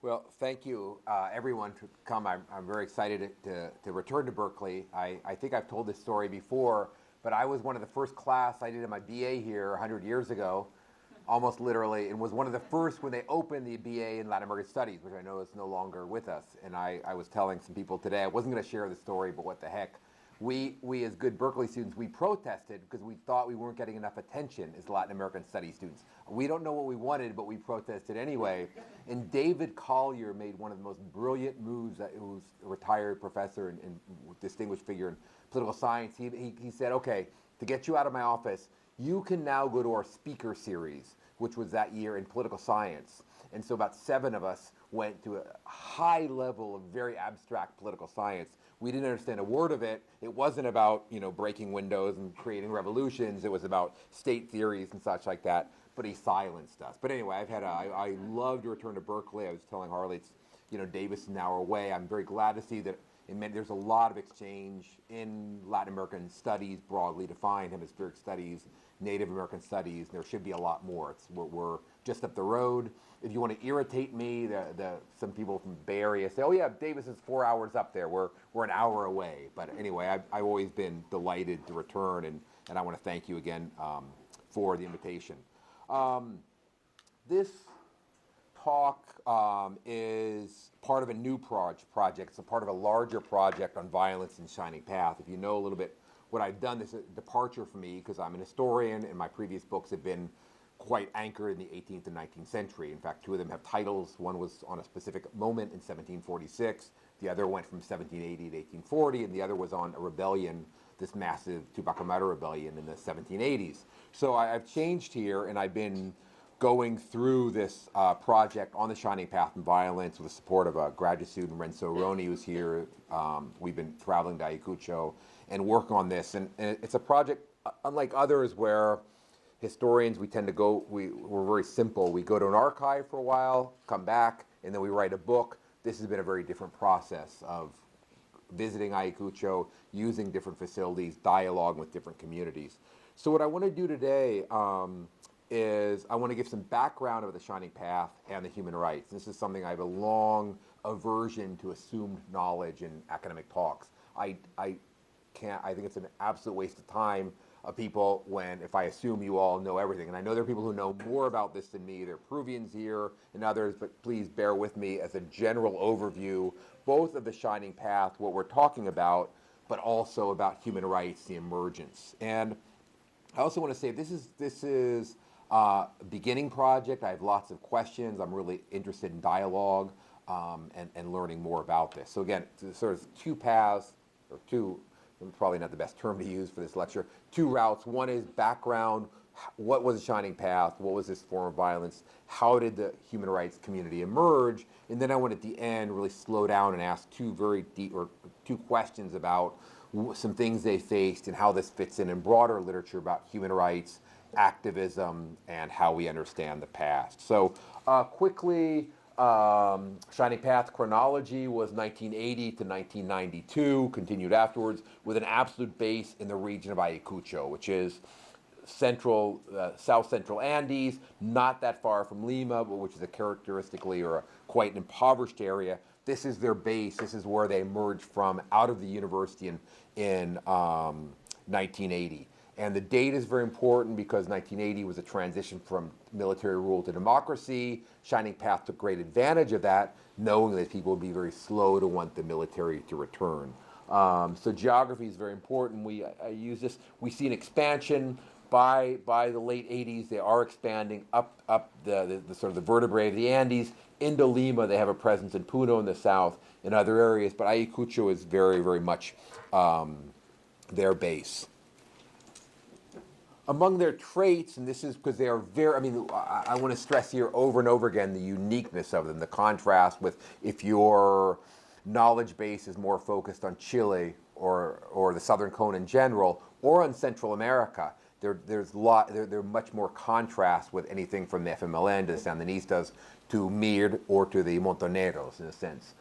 Well, thank you, everyone, to come. I'm very excited to return to Berkeley. I think I've told this story before, but I was one of the first class I did in my BA here 100 years ago, almost literally, and was one of the first when they opened the BA in Latin American Studies, which I know is no longer with us. And I was telling some people today, I wasn't going to share the story, but what the heck. We as good Berkeley students, we protested because we thought we weren't getting enough attention as Latin American Studies students. We don't know what we wanted, but we protested anyway. And David Collier made one of the most brilliant moves, who's a retired professor and distinguished figure in political science. He said, okay, to get you out of my office, you can now go to our speaker series, which was that year in political science. And so about 7 of us went to a high level of very abstract political science. We didn't understand a word of it. It wasn't about, breaking windows and creating revolutions. It was about state theories and such like that. But he silenced us. But anyway, I love to return to Berkeley. I was telling Harley, Davis is now away. I'm very glad to see that there's a lot of exchange in Latin American studies, broadly defined, hemispheric studies, Native American studies. There should be a lot more. We're just up the road. If you want to irritate me, some people from the Bay Area say, oh yeah, Davis is 4 hours up there. We're an hour away. But anyway, I've always been delighted to return, and I want to thank you again for the invitation. This talk is part of a new project. It's a part of a larger project on violence and Shining Path. If you know a little bit what I've done, this is a departure for me because I'm an historian and my previous books have been quite anchored in the 18th and 19th century. In fact, 2 of them have titles. One was on a specific moment in 1746. The other went from 1780 to 1840, and the other was on a rebellion, this massive Tupac Amaru rebellion in the 1780s. So I've changed here, and I've been going through this project on the Shining Path and violence with the support of a graduate student, Renzo Roni, who's here. We've been traveling to Ayacucho and work on this. And it's a project, unlike others, where historians, we tend to go, we're very simple. We go to an archive for a while, come back, and then we write a book. This has been a very different process of visiting Ayacucho, using different facilities, dialogue with different communities. So what I want to do today is I want to give some background of the Shining Path and the human rights. This is something I have a long aversion to assumed knowledge in academic talks. I think it's an absolute waste of time of people if I assume you all know everything. And I know there are people who know more about this than me. There are Peruvians here and others, but please bear with me as a general overview, both of the Shining Path, what we're talking about, but also about human rights, the emergence. And I also want to say this is a beginning project. I have lots of questions. I'm really interested in dialogue and learning more about this. So again, sort of 2 paths, or 2, probably not the best term to use for this lecture, 2 routes. One is background. What was the Shining Path? What was this form of violence? How did the human rights community emerge? And then I want at the end really slow down and ask 2 very deep, or 2 questions about some things they faced and how this fits in broader literature about human rights, activism, and how we understand the past. So quickly, Shining Path chronology was 1980 to 1992, continued afterwards with an absolute base in the region of Ayacucho, which is south central Andes, not that far from Lima, but which is a characteristically or a quite an impoverished area. This is their base. This is where they emerged from out of the university in 1980. And the date is very important because 1980 was a transition from military rule to democracy. Shining Path took great advantage of that, knowing that people would be very slow to want the military to return. So geography is very important. I use this. We see an expansion by the late 80s. They are expanding up the sort of the vertebrae of the Andes into Lima. They have a presence in Puno in the south and other areas, but Ayacucho is very, very much their base. Among their traits, and this is because they are very, I want to stress here over and over again the uniqueness of them, the contrast with if your knowledge base is more focused on Chile or the Southern Cone in general, or on Central America. There's much more contrast with anything from the FMLN to the Sandinistas to MIR or to the Montoneros in a sense.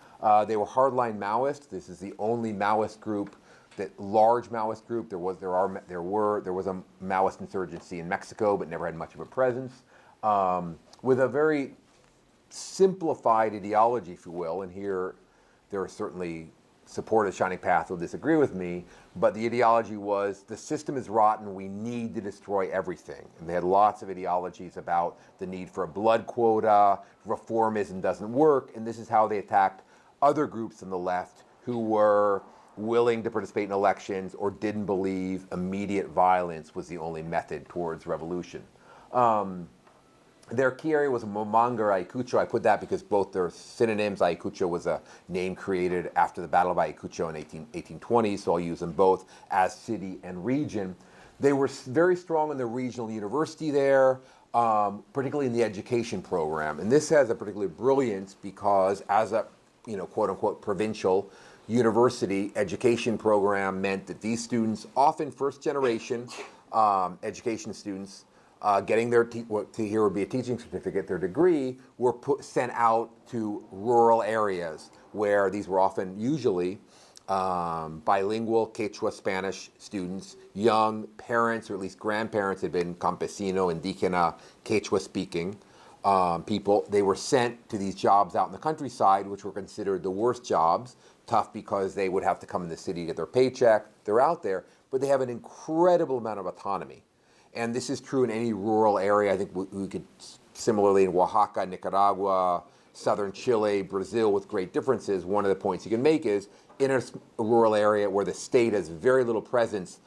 They were hardline Maoists. This is the only Maoist group, that large Maoist group. There was a Maoist insurgency in Mexico, but never had much of a presence. With a very simplified ideology, if you will, and here there are certainly supporters of Shining Path will disagree with me, but the ideology was the system is rotten, we need to destroy everything. And they had lots of ideologies about the need for a blood quota, reformism doesn't work, and this is how they attacked other groups on the left who were willing to participate in elections or didn't believe immediate violence was the only method towards revolution. Their key area was Momanga or Ayacucho. I put that because both their synonyms. Ayacucho was a name created after the Battle of Ayacucho in 1820, so I'll use them both as city and region. They were very strong in the regional university there, particularly in the education program. And this has a particular brilliance because as a, quote unquote, provincial university education program meant that these students, often first generation education students, getting their what to here would be a teaching certificate, their degree, were sent out to rural areas where these were often, usually, bilingual Quechua Spanish students, young parents or at least grandparents had been campesino, indígena, Quechua speaking people. They were sent to these jobs out in the countryside, which were considered the worst jobs, tough because they would have to come in the city to get their paycheck. They're out there, but they have an incredible amount of autonomy. And this is true in any rural area. I think we could similarly in Oaxaca, Nicaragua, southern Chile, Brazil, with great differences. One of the points you can make is in a rural area where the state has very little presence,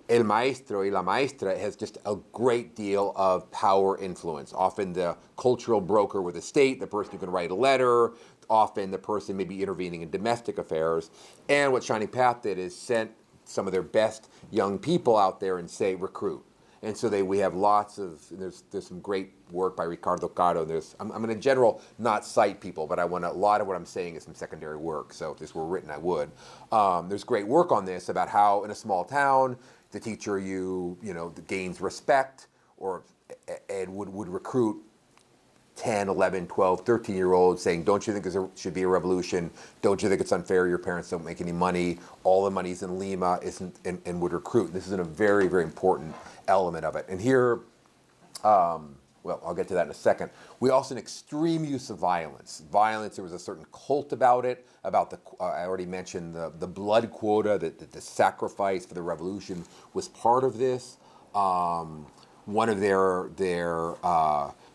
el maestro y la maestra has just a great deal of power influence. Often the cultural broker with the state, the person who can write a letter, often the person maybe intervening in domestic affairs. And what Shining Path did is sent some of their best young people out there and say, recruit. And so we have lots of, there's some great work by Ricardo Caro. I'm going to in general not cite people, but a lot of what I'm saying is some secondary work. So if this were written, I would. There's great work on this about how in a small town, the teacher gains respect and would recruit 10, 11, 12, 13-year-olds saying, don't you think there should be a revolution? Don't you think it's unfair your parents don't make any money? All the money's in Lima, and would recruit. This is a very, very important element of it. And here, well, I'll get to that in a second. We also an extreme use of violence. Violence, there was a certain cult about it, about I already mentioned the blood quota, that the sacrifice for the revolution was part of this. One of their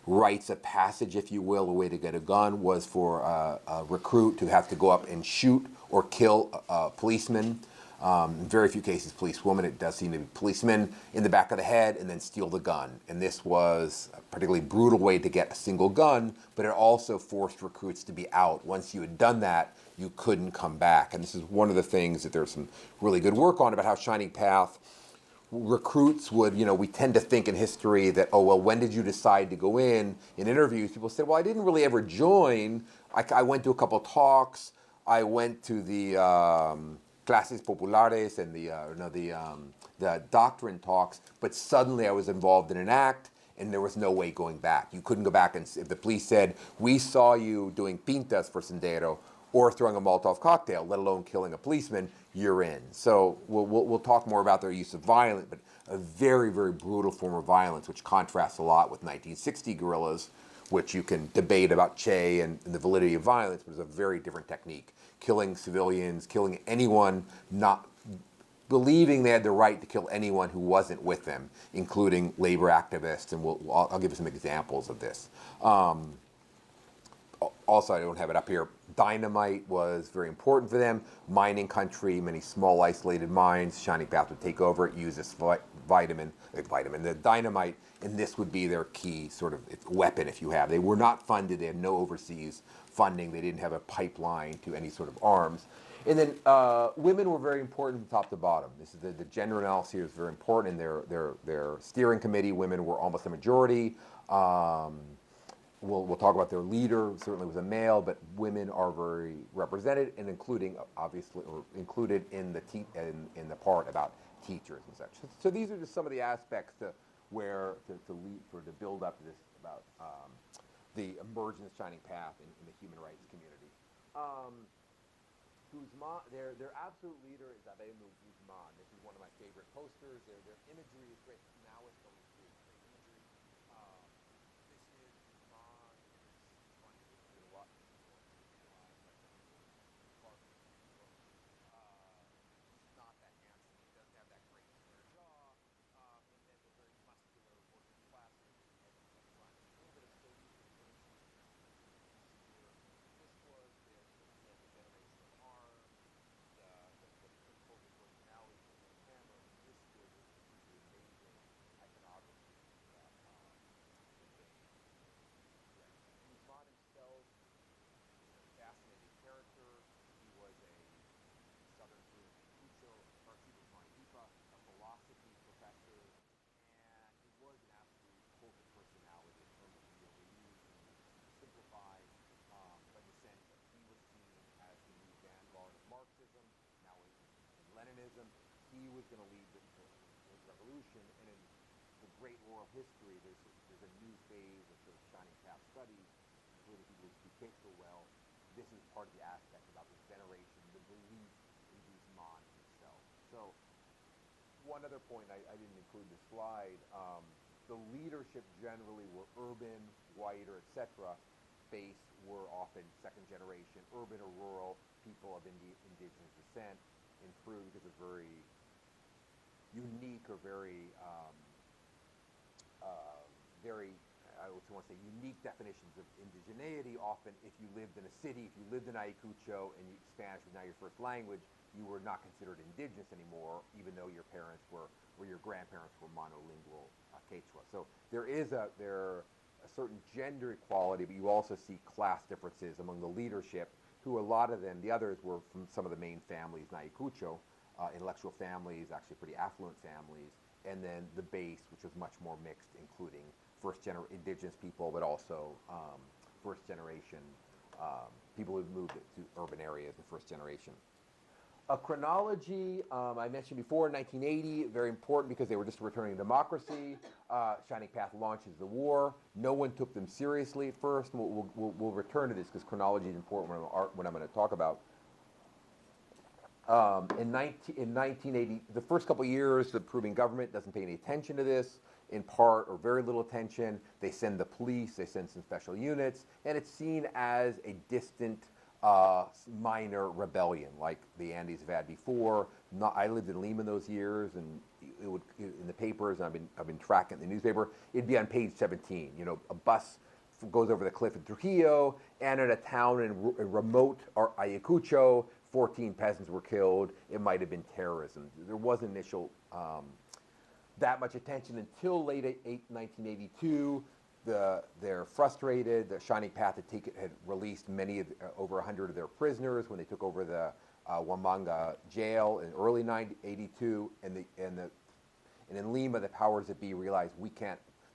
rites of passage, if you will, a way to get a gun was for a recruit to have to go up and shoot or kill a policeman. In very few cases, policewoman. It does seem to be policemen in the back of the head and then steal the gun. And this was a particularly brutal way to get a single gun, but it also forced recruits to be out. Once you had done that, you couldn't come back. And this is one of the things that there's some really good work on about how Shining Path recruits would, we tend to think in history that, oh, well, when did you decide to go in? In interviews, people said, well, I didn't really ever join. I went to a couple of talks. I went to the clases populares and the doctrine talks, but suddenly I was involved in an act and there was no way going back. You couldn't go back, and if the police said, we saw you doing pintas for Sendero or throwing a Molotov cocktail, let alone killing a policeman, you're in. So we'll talk more about their use of violence, but a very, very brutal form of violence, which contrasts a lot with 1960 guerrillas, which you can debate about Che and the validity of violence, but it's a very different technique. Killing civilians, killing anyone, not believing they had the right to kill anyone who wasn't with them, including labor activists, and I'll give you some examples of this. Also, I don't have it up here. Dynamite was very important for them. Mining country, many small isolated mines. Shining Path would take over it, use this the dynamite, and this would be their key sort of weapon, if you have. They were not funded. They had no overseas funding. They didn't have a pipeline to any sort of arms. And then women were very important from top to bottom. This is the gender analysis here is very important. In their steering committee, women were almost a majority. We'll talk about their leader, certainly was a male, but women are very represented and included in the part about teachers and such. So these are just some of the aspects to build up this about the emergence Shining Path in the human rights community. Guzman, their absolute leader is Alberto Guzman. This is one of my favorite posters. Their imagery is great. Now it's going through great imagery. This is Guzman in his 20s. he was going to lead the revolution. And in the great oral history, there's a new phase of sort of Shining Path studies, including people who speak so well. This is part of the aspect about this veneration, the belief in Guzman himself. So one other point, I didn't include this slide, the leadership generally were urban, white, or etc. Based were often second generation, urban or rural people of indigenous descent in Peru because of very unique or very, I would want to say unique definitions of indigeneity. Often if you lived in a city, if you lived in Ayacucho and Spanish was now your first language, you were not considered indigenous anymore, even though your parents were, or your grandparents were monolingual Quechua. So there is a certain gender equality, but you also see class differences among the leadership, who a lot of them, the others were from some of the main families in Ayacucho, intellectual families, actually pretty affluent families, and then the base, which was much more mixed, including indigenous people, but also first generation people who moved to urban areas, the first generation. A chronology, I mentioned before, 1980, very important because they were just returning democracy. Shining Path launches the war. No one took them seriously at first. We'll return to this because chronology is important when I'm going to talk about. In 1980, the first couple of years, the Peruvian government doesn't pay any attention to this, in part, or very little attention. They send the police, they send some special units, and it's seen as a distant, minor rebellion, like the Andes have had before. I lived in Lima those years, and it would, in the papers, and I've been tracking the newspaper, it'd be on page 17. You know, a bus goes over the cliff in Trujillo, and in a town in remote Ayacucho, 14 peasants were killed. It might have been terrorism. There was initial that much attention until late 1982. They're frustrated. The Shining Path had released over 100 of their prisoners when they took over the Huamanga jail in early 1982, and in Lima, the powers that be realized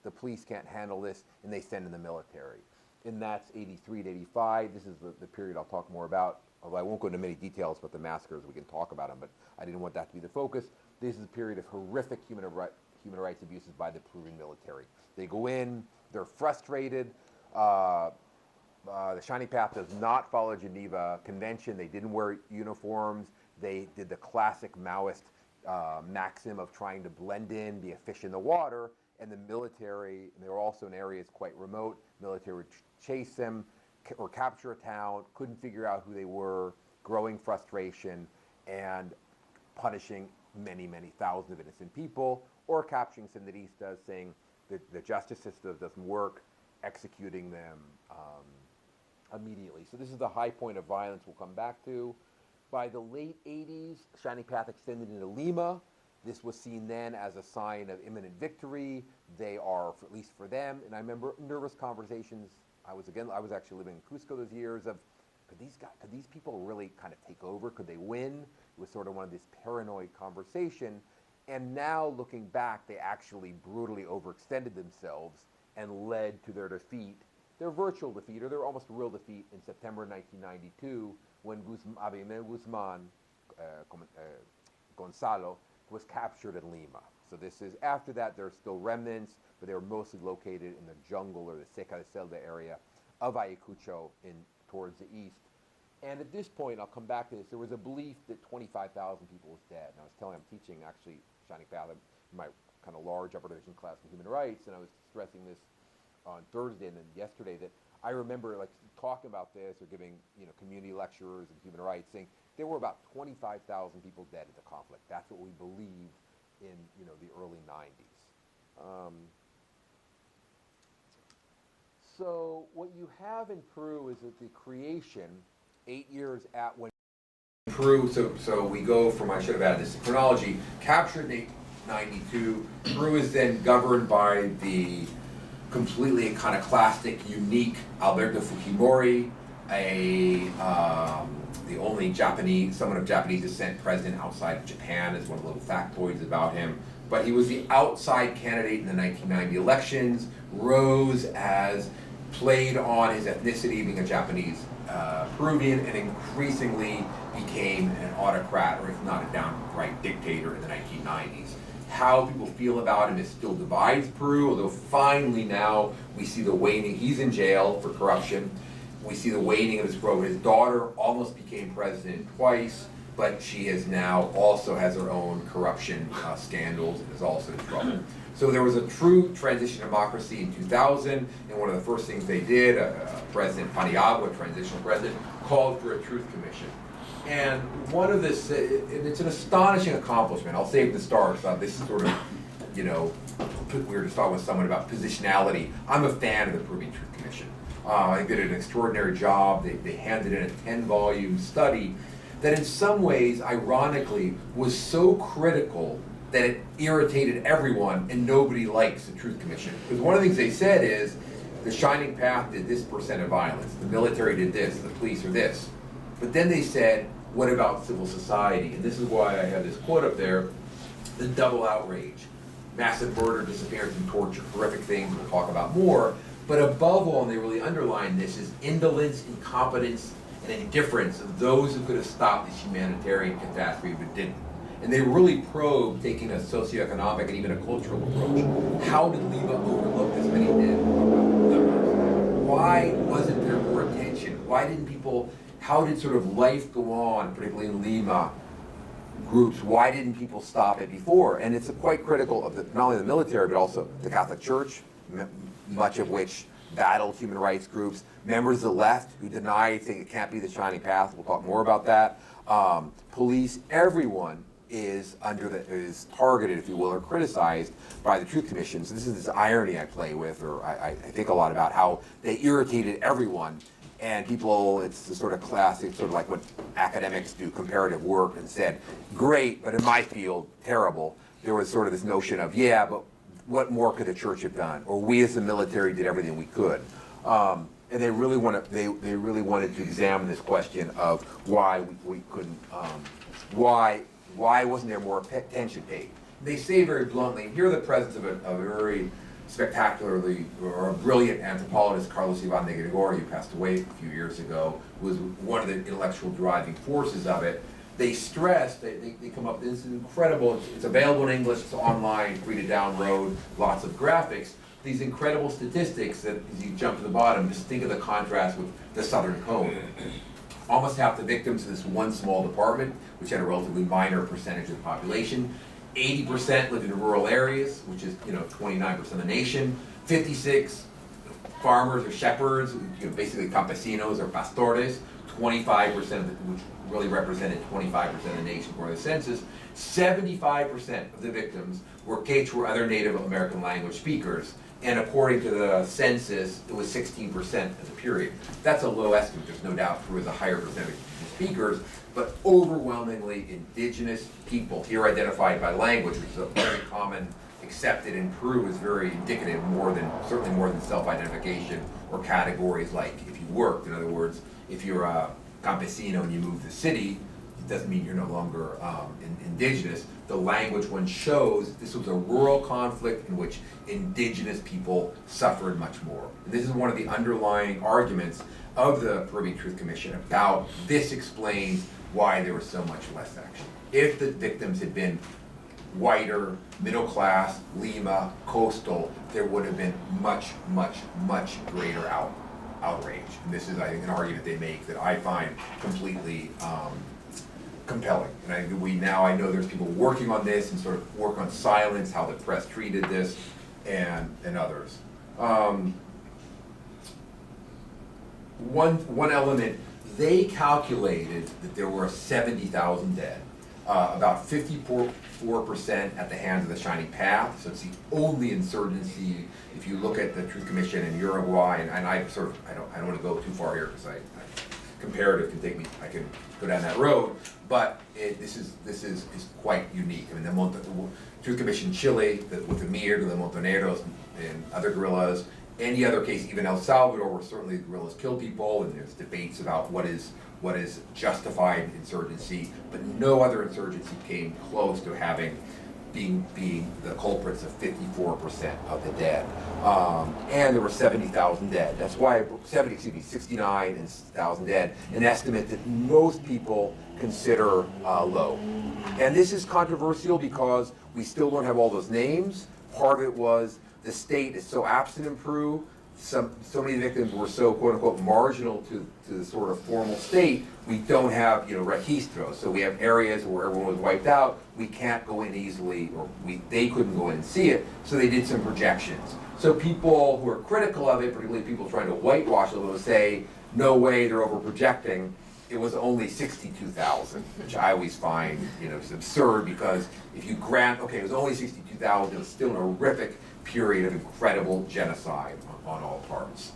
the police can't handle this, and they send in the military. And that's 83 to 85. This is the period I'll talk more about. Although I won't go into many details about the massacres, we can talk about them, but I didn't want that to be the focus. This is a period of horrific human rights abuses by the Peruvian military. They go in, they're frustrated. The Shining Path does not follow Geneva Convention. They didn't wear uniforms. They did the classic Maoist maxim of trying to blend in, be a fish in the water, and the military, and they were also in areas quite remote, military would chase them or capture a town, couldn't figure out who they were, growing frustration, and punishing many, many thousands of innocent people, or capturing senderistas, saying that the justice system doesn't work, executing them immediately. So this is the high point of violence we'll come back to. By the late 80s, Shining Path extended into Lima. This was seen then as a sign of imminent victory. They are, at least for them, and I remember nervous conversations. I was actually living in Cusco those years of, could these people really kind of take over? Could they win? It was sort of one of this paranoid conversation. And now looking back, they actually brutally overextended themselves and led to their defeat, their virtual defeat, or their almost real defeat in September 1992, when Abimel Guzman, Gonzalo, was captured in Lima. So this is, after that, there are still remnants, but they were mostly located in the jungle or the Seca de Celda area of Ayacucho towards the east. And at this point, I'll come back to this, there was a belief that 25,000 people was dead. And I'm teaching actually Shining Path in my kind of large upper division class in human rights, and I was stressing this on Thursday and then yesterday that I remember like talking about this or giving community lectures in human rights, saying there were about 25,000 people dead in the conflict. That's what we believed in the early 90s. So what you have in Peru is that the creation, 8 years at when Peru, so we go from, I should have added this chronology, captured in 1892. Peru is then governed by the completely iconoclastic, unique Alberto Fujimori, the only someone of Japanese descent president outside of Japan, is one of the little factoids about him. But he was the outside candidate in the 1990 elections, played on his ethnicity, being a Japanese Peruvian, and increasingly became an autocrat, or if not a downright dictator in the 1990s. How people feel about him is still divides Peru, although finally now we see the waning. He's in jail for corruption. We see the waning of his growth. His daughter almost became president twice, but she is now also has her own corruption scandals and is also in trouble. So there was a true transition democracy in 2000, and one of the first things they did, President Paniagua, transitional president, called for a truth commission. And one of this, it's an astonishing accomplishment. I'll save the stars. This is sort of, we were just talking with someone about positionality. I'm a fan of the Peruvian Truth Commission. I did an extraordinary job. They handed in a 10-volume study that in some ways, ironically, was so critical that it irritated everyone and nobody likes the Truth Commission. Because one of the things they said is, the Shining Path did this percent of violence, the military did this, the police are this. But then they said, what about civil society? And this is why I have this quote up there, the double outrage. Massive murder, disappearance, and torture, horrific things we'll talk about more. But above all, and they really underline this, is indolence, incompetence, and indifference of those who could have stopped this humanitarian catastrophe but didn't. And they really probed, taking a socioeconomic and even a cultural approach. How did Lima overlook this many dead? Why wasn't there more attention? Why didn't people, how did sort of life go on, particularly in Lima groups? Why didn't people stop it before? And it's quite critical of not only the military, but also the Catholic Church, much of which battled human rights groups, members of the left who deny, think it can't be the Shining Path. We'll talk more about that. Police, everyone is targeted, if you will, or criticized by the Truth Commission. So this is this irony I play with, or I think a lot about how they irritated everyone, and people, it's the sort of classic, sort of like what academics do, comparative work, and said, great, but in my field, terrible. There was sort of this notion of, yeah, but what more could the church have done? Or we as the military did everything we could. And they really wanted to examine this question of why we couldn't, why wasn't there more attention paid? They say very bluntly, here the presence of a very spectacularly or a brilliant anthropologist, Carlos Iván de Gregorio, who passed away a few years ago, was one of the intellectual driving forces of it. They stress, they come up, this is incredible, it's available in English, it's online, free to download, lots of graphics. These incredible statistics that, as you jump to the bottom, just think of the contrast with the Southern Cone. Almost half the victims in this one small department, which had a relatively minor percentage of the population. 80% lived in rural areas, which is 29% of the nation. 56 farmers or shepherds, basically campesinos or pastores. 25% of the, which really represented 25% of the nation for the census. 75% of the victims were Quechua or other Native American language speakers. And according to the census, it was 16% of the period. That's a low estimate. There's no doubt Peru has a higher percentage of speakers, but overwhelmingly indigenous people, here identified by language, which is a very common, accepted in Peru, is very indicative, certainly more than self-identification or categories like if you worked. In other words, if you're a campesino and you move to the city, it doesn't mean you're no longer indigenous. The language one shows this was a rural conflict in which indigenous people suffered much more. And this is one of the underlying arguments of the Peruvian Truth Commission about this explains why there was so much less action. If the victims had been whiter, middle class, Lima, coastal, there would have been much, much, much greater outrage. And this is, I think, an argument they make that I find completely compelling. And I know there's people working on this and sort of work on silence, how the press treated this, and others. One element, they calculated that there were 70,000 dead, about 54% at the hands of the Shining Path. So it's the only insurgency. If you look at the Truth Commission in Uruguay, and I don't want to go too far here because comparative can take me, I can go down that road, but this is quite unique. I mean, the Truth Commission in Chile, with the Mir, the Montoneros, and other guerrillas, any other case, even El Salvador, where certainly the guerrillas kill people, and there's debates about what is justified insurgency, but no other insurgency came close to having being the culprits of 54% of the dead. And there were 70,000 dead. That's why 69,000 dead, an estimate that most people consider low. And this is controversial because we still don't have all those names. Part of it was the state is so absent in Peru. So many victims were so quote unquote marginal to the sort of formal state, we don't have registros. So we have areas where everyone was wiped out, we can't go in easily, or they couldn't go in and see it, so they did some projections. So people who are critical of it, particularly people trying to whitewash it, will say, no way, they're over projecting. It was only 62,000, which I always find is absurd, because if you grant, okay, it was only 62,000, it was still an horrific period of incredible genocide on all parts.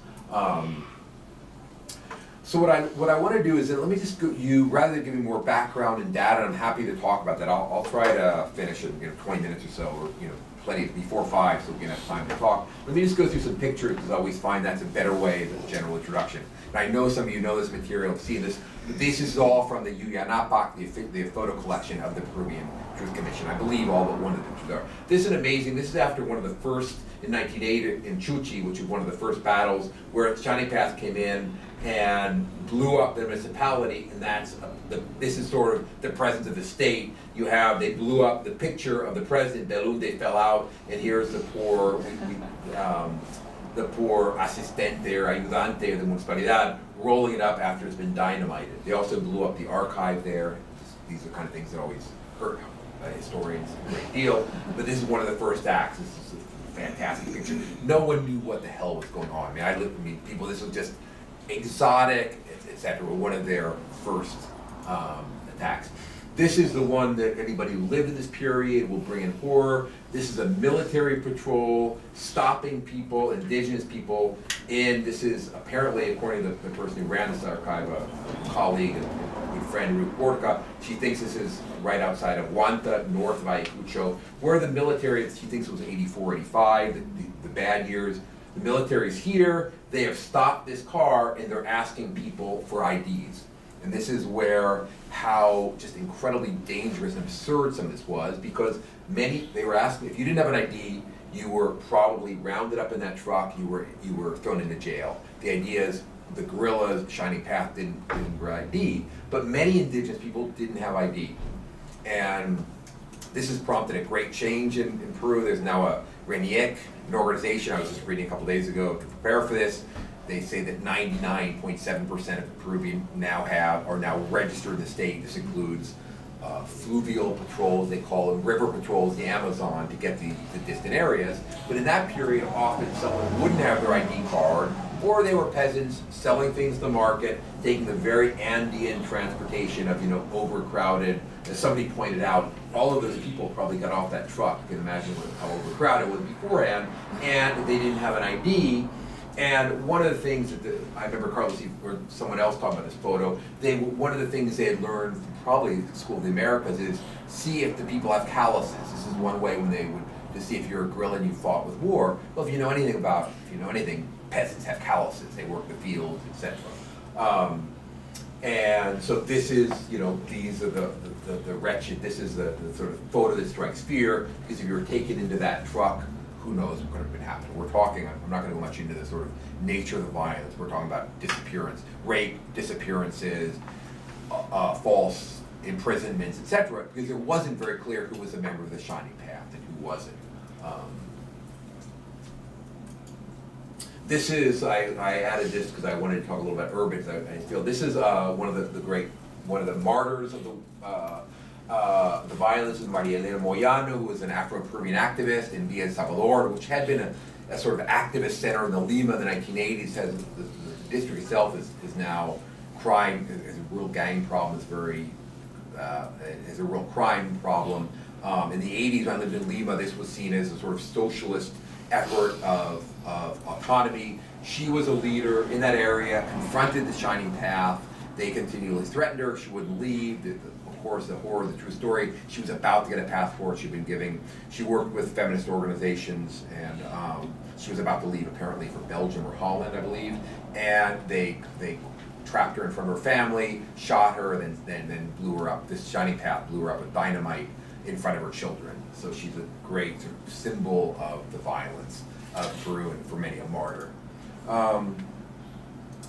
So what I want to do is, let me just go, rather than giving more background and data, I'm happy to talk about that. I'll try to finish in 20 minutes or so, or plenty before 5, so we can have time to talk. Let me just go through some pictures, because I always find that's a better way than a general introduction. And I know some of you know this material, have seen this. This is all from the Yuyanapak, the photo collection of the Peruvian Truth Commission. I believe all but one of the pictures are. This is amazing. This is after one of the first, in 1908 in Chuchi, which was one of the first battles, where Shining Path came in and blew up the municipality, and this is sort of the presence of the state. They blew up the picture of the president, Belunde fell out, and here's the poor asistente or ayudante of the municipalidad rolling it up after it's been dynamited. They also blew up the archive there. These are kind of things that always hurt historians a great deal, but this is one of the first acts. This is a fantastic picture. No one knew what the hell was going on. People, this was just exotic, etc. One of their first attacks. This is the one that anybody who lived in this period will bring in horror. This is a military patrol stopping people, indigenous people, this is apparently, according to the person who ran this archive, a colleague and good friend, Ruth Porca, she thinks this is right outside of Huanta, north of Ayacucho, where the military, she thinks was 84, 85, the bad years. The military's here, they have stopped this car, and they're asking people for IDs. And this is how just incredibly dangerous and absurd some of this was, because they were asking, if you didn't have an ID, you were probably rounded up in that truck, you were thrown into jail. The idea is the guerrillas, Shining Path didn't ID, but many indigenous people didn't have ID. And this has prompted a great change in Peru. There's now a RENIEC, an organization I was just reading a couple days ago to prepare for this. They say that 99.7% of Peruvian are now registered in the state. This includes fluvial patrols, they call them river patrols, the Amazon, to get the distant areas. But in that period, often someone wouldn't have their ID card, or they were peasants selling things to the market, taking the very Andean transportation of overcrowded. As somebody pointed out, all of those people probably got off that truck. You can imagine how overcrowded it was beforehand, and they didn't have an ID. And one of the things that I remember Carlos or someone else talking about this photo, one of the things they had learned probably at the School of the Americas is see if the people have calluses. This is one way when they would to see if you're a guerrilla and you fought with war. Well, if you know anything, peasants have calluses. They work the fields, etc. And so this is, these are the wretched. This is the sort of photo that strikes fear, because if you were taken into that truck, who knows what could have been happening. We're talking, I'm not going to go much into the sort of nature of the violence. We're talking about rape, disappearances, false imprisonments, etc. Because it wasn't very clear who was a member of the Shining Path and who wasn't. This is, I added this because I wanted to talk a little about urban. I feel this is one of the martyrs of the violence of Maria Elena Moyano, who was an Afro-Peruvian activist in Villa El Salvador, which had been a sort of activist center in the Lima in the 1980s. The district itself is now crime, is a real gang problem, is a real crime problem. In the 80s, when I lived in Lima, this was seen as a sort of socialist effort of autonomy. She was a leader in that area, confronted the Shining Path. They continually threatened her. She wouldn't leave. Of course, the horror of the true story, she was about to get a passport. She worked with feminist organizations, and she was about to leave apparently for Belgium or Holland, I believe. And they trapped her in front of her family, shot her, and then blew her up. This Shining Path blew her up with dynamite. in front of her children. So she's a great sort of symbol of the violence of Peru, and for many a martyr.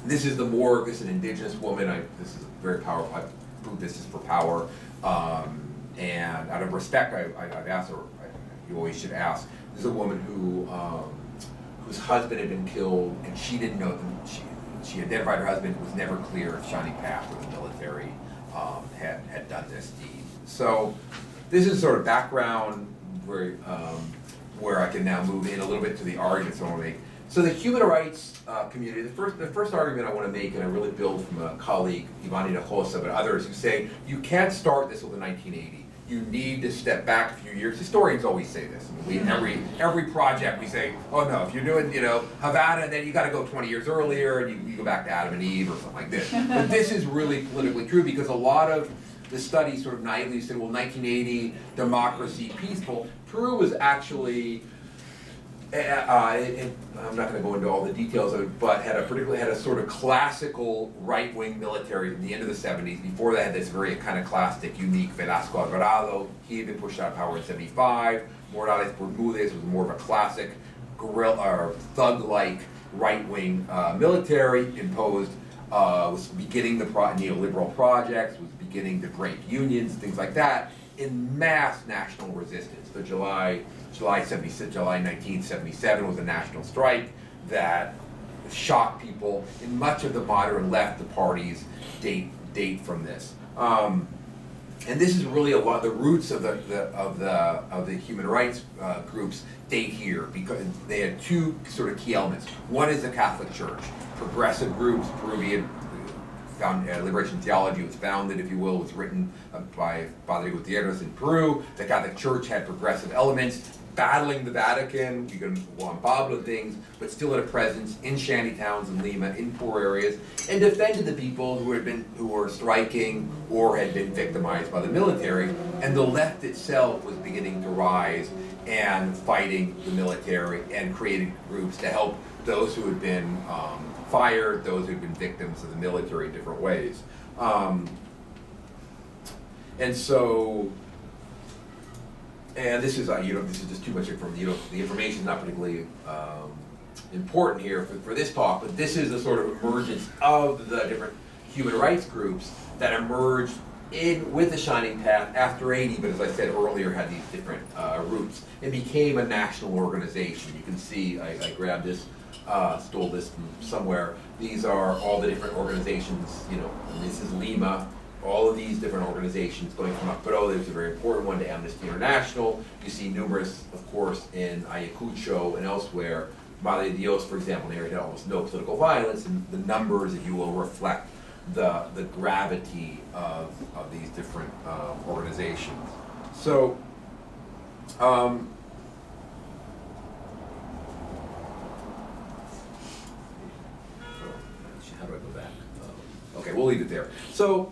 This is the morgue. This is an indigenous woman. This is very powerful. I proved this is for power. And out of respect, I've asked her, you always should ask, this is a woman who, whose husband had been killed, and she didn't know them. She identified her husband. It was never clear if Shining Path or the military had done this deed. So this is sort of background where I can now move in a little bit to the arguments I want to make. So the human rights community, the first argument I want to make, and I really build from a colleague, Ivani de Hossa, but others who say, you can't start this with the 1980. You need to step back a few years. Historians always say this. I mean, every project we say, oh no, if you're doing, Havana, then you got to go 20 years earlier, and you go back to Adam and Eve or something like this. But this is really politically true, because a lot of the studies sort of naively said, well, 1980, democracy, peaceful. Peru was actually, I'm not going to go into all the details of it, but had a sort of classical right-wing military in the end of the 70s. Before that, had this very kind of classic, unique Velasco Alvarado. He had been pushed out of power in 75. Morales Bermudez was more of a classic guerrilla or thug-like right-wing military imposed. Was beginning the neoliberal projects, was beginning to break unions, things like that, in mass national resistance. The July 1977 was a national strike that shocked people. In much of the modern left, the parties date from this, and this is really a lot. The roots of the human rights groups date here, because they had two sort of key elements. One is the Catholic Church. Progressive groups, Peruvian Liberation Theology was founded, if you will, was written by Padre Gutierrez in Peru. The Catholic Church had progressive elements, battling the Vatican, you can Juan Pablo things, but still had a presence in shanty towns in Lima, in poor areas, and defended the people who were striking or had been victimized by the military. And the left itself was beginning to rise and fighting the military, and created groups to help those who had been fired, those who had been victims of the military in different ways. And so, and this is this is just too much information. The information is not particularly important here for this talk, but this is the sort of emergence of the different human rights groups that emerged with the Shining Path after 80, but as I said earlier, had these different roots. It became a national organization. You can see, I grabbed this, stole this from somewhere. These are all the different organizations, and this is Lima, all of these different organizations going from Peru. There's a very important one to Amnesty International. You see numerous, of course, in Ayacucho and elsewhere. Madre de Dios, for example, an area had almost no political violence, and the numbers, if you will, reflect the gravity of these different organizations. So, how do I go back? Okay, we'll leave it there. So,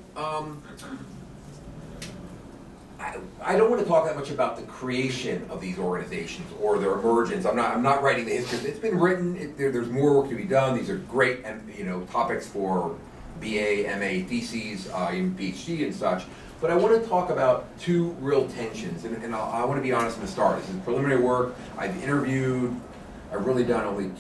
I don't want to talk that much about the creation of these organizations or their emergence. I'm not writing the history. It's been written. There's more work to be done. These are great, and topics for BA, MA theses, even PhD and such. But I want to talk about two real tensions, and I want to be honest from the start. This is preliminary work. I've really done only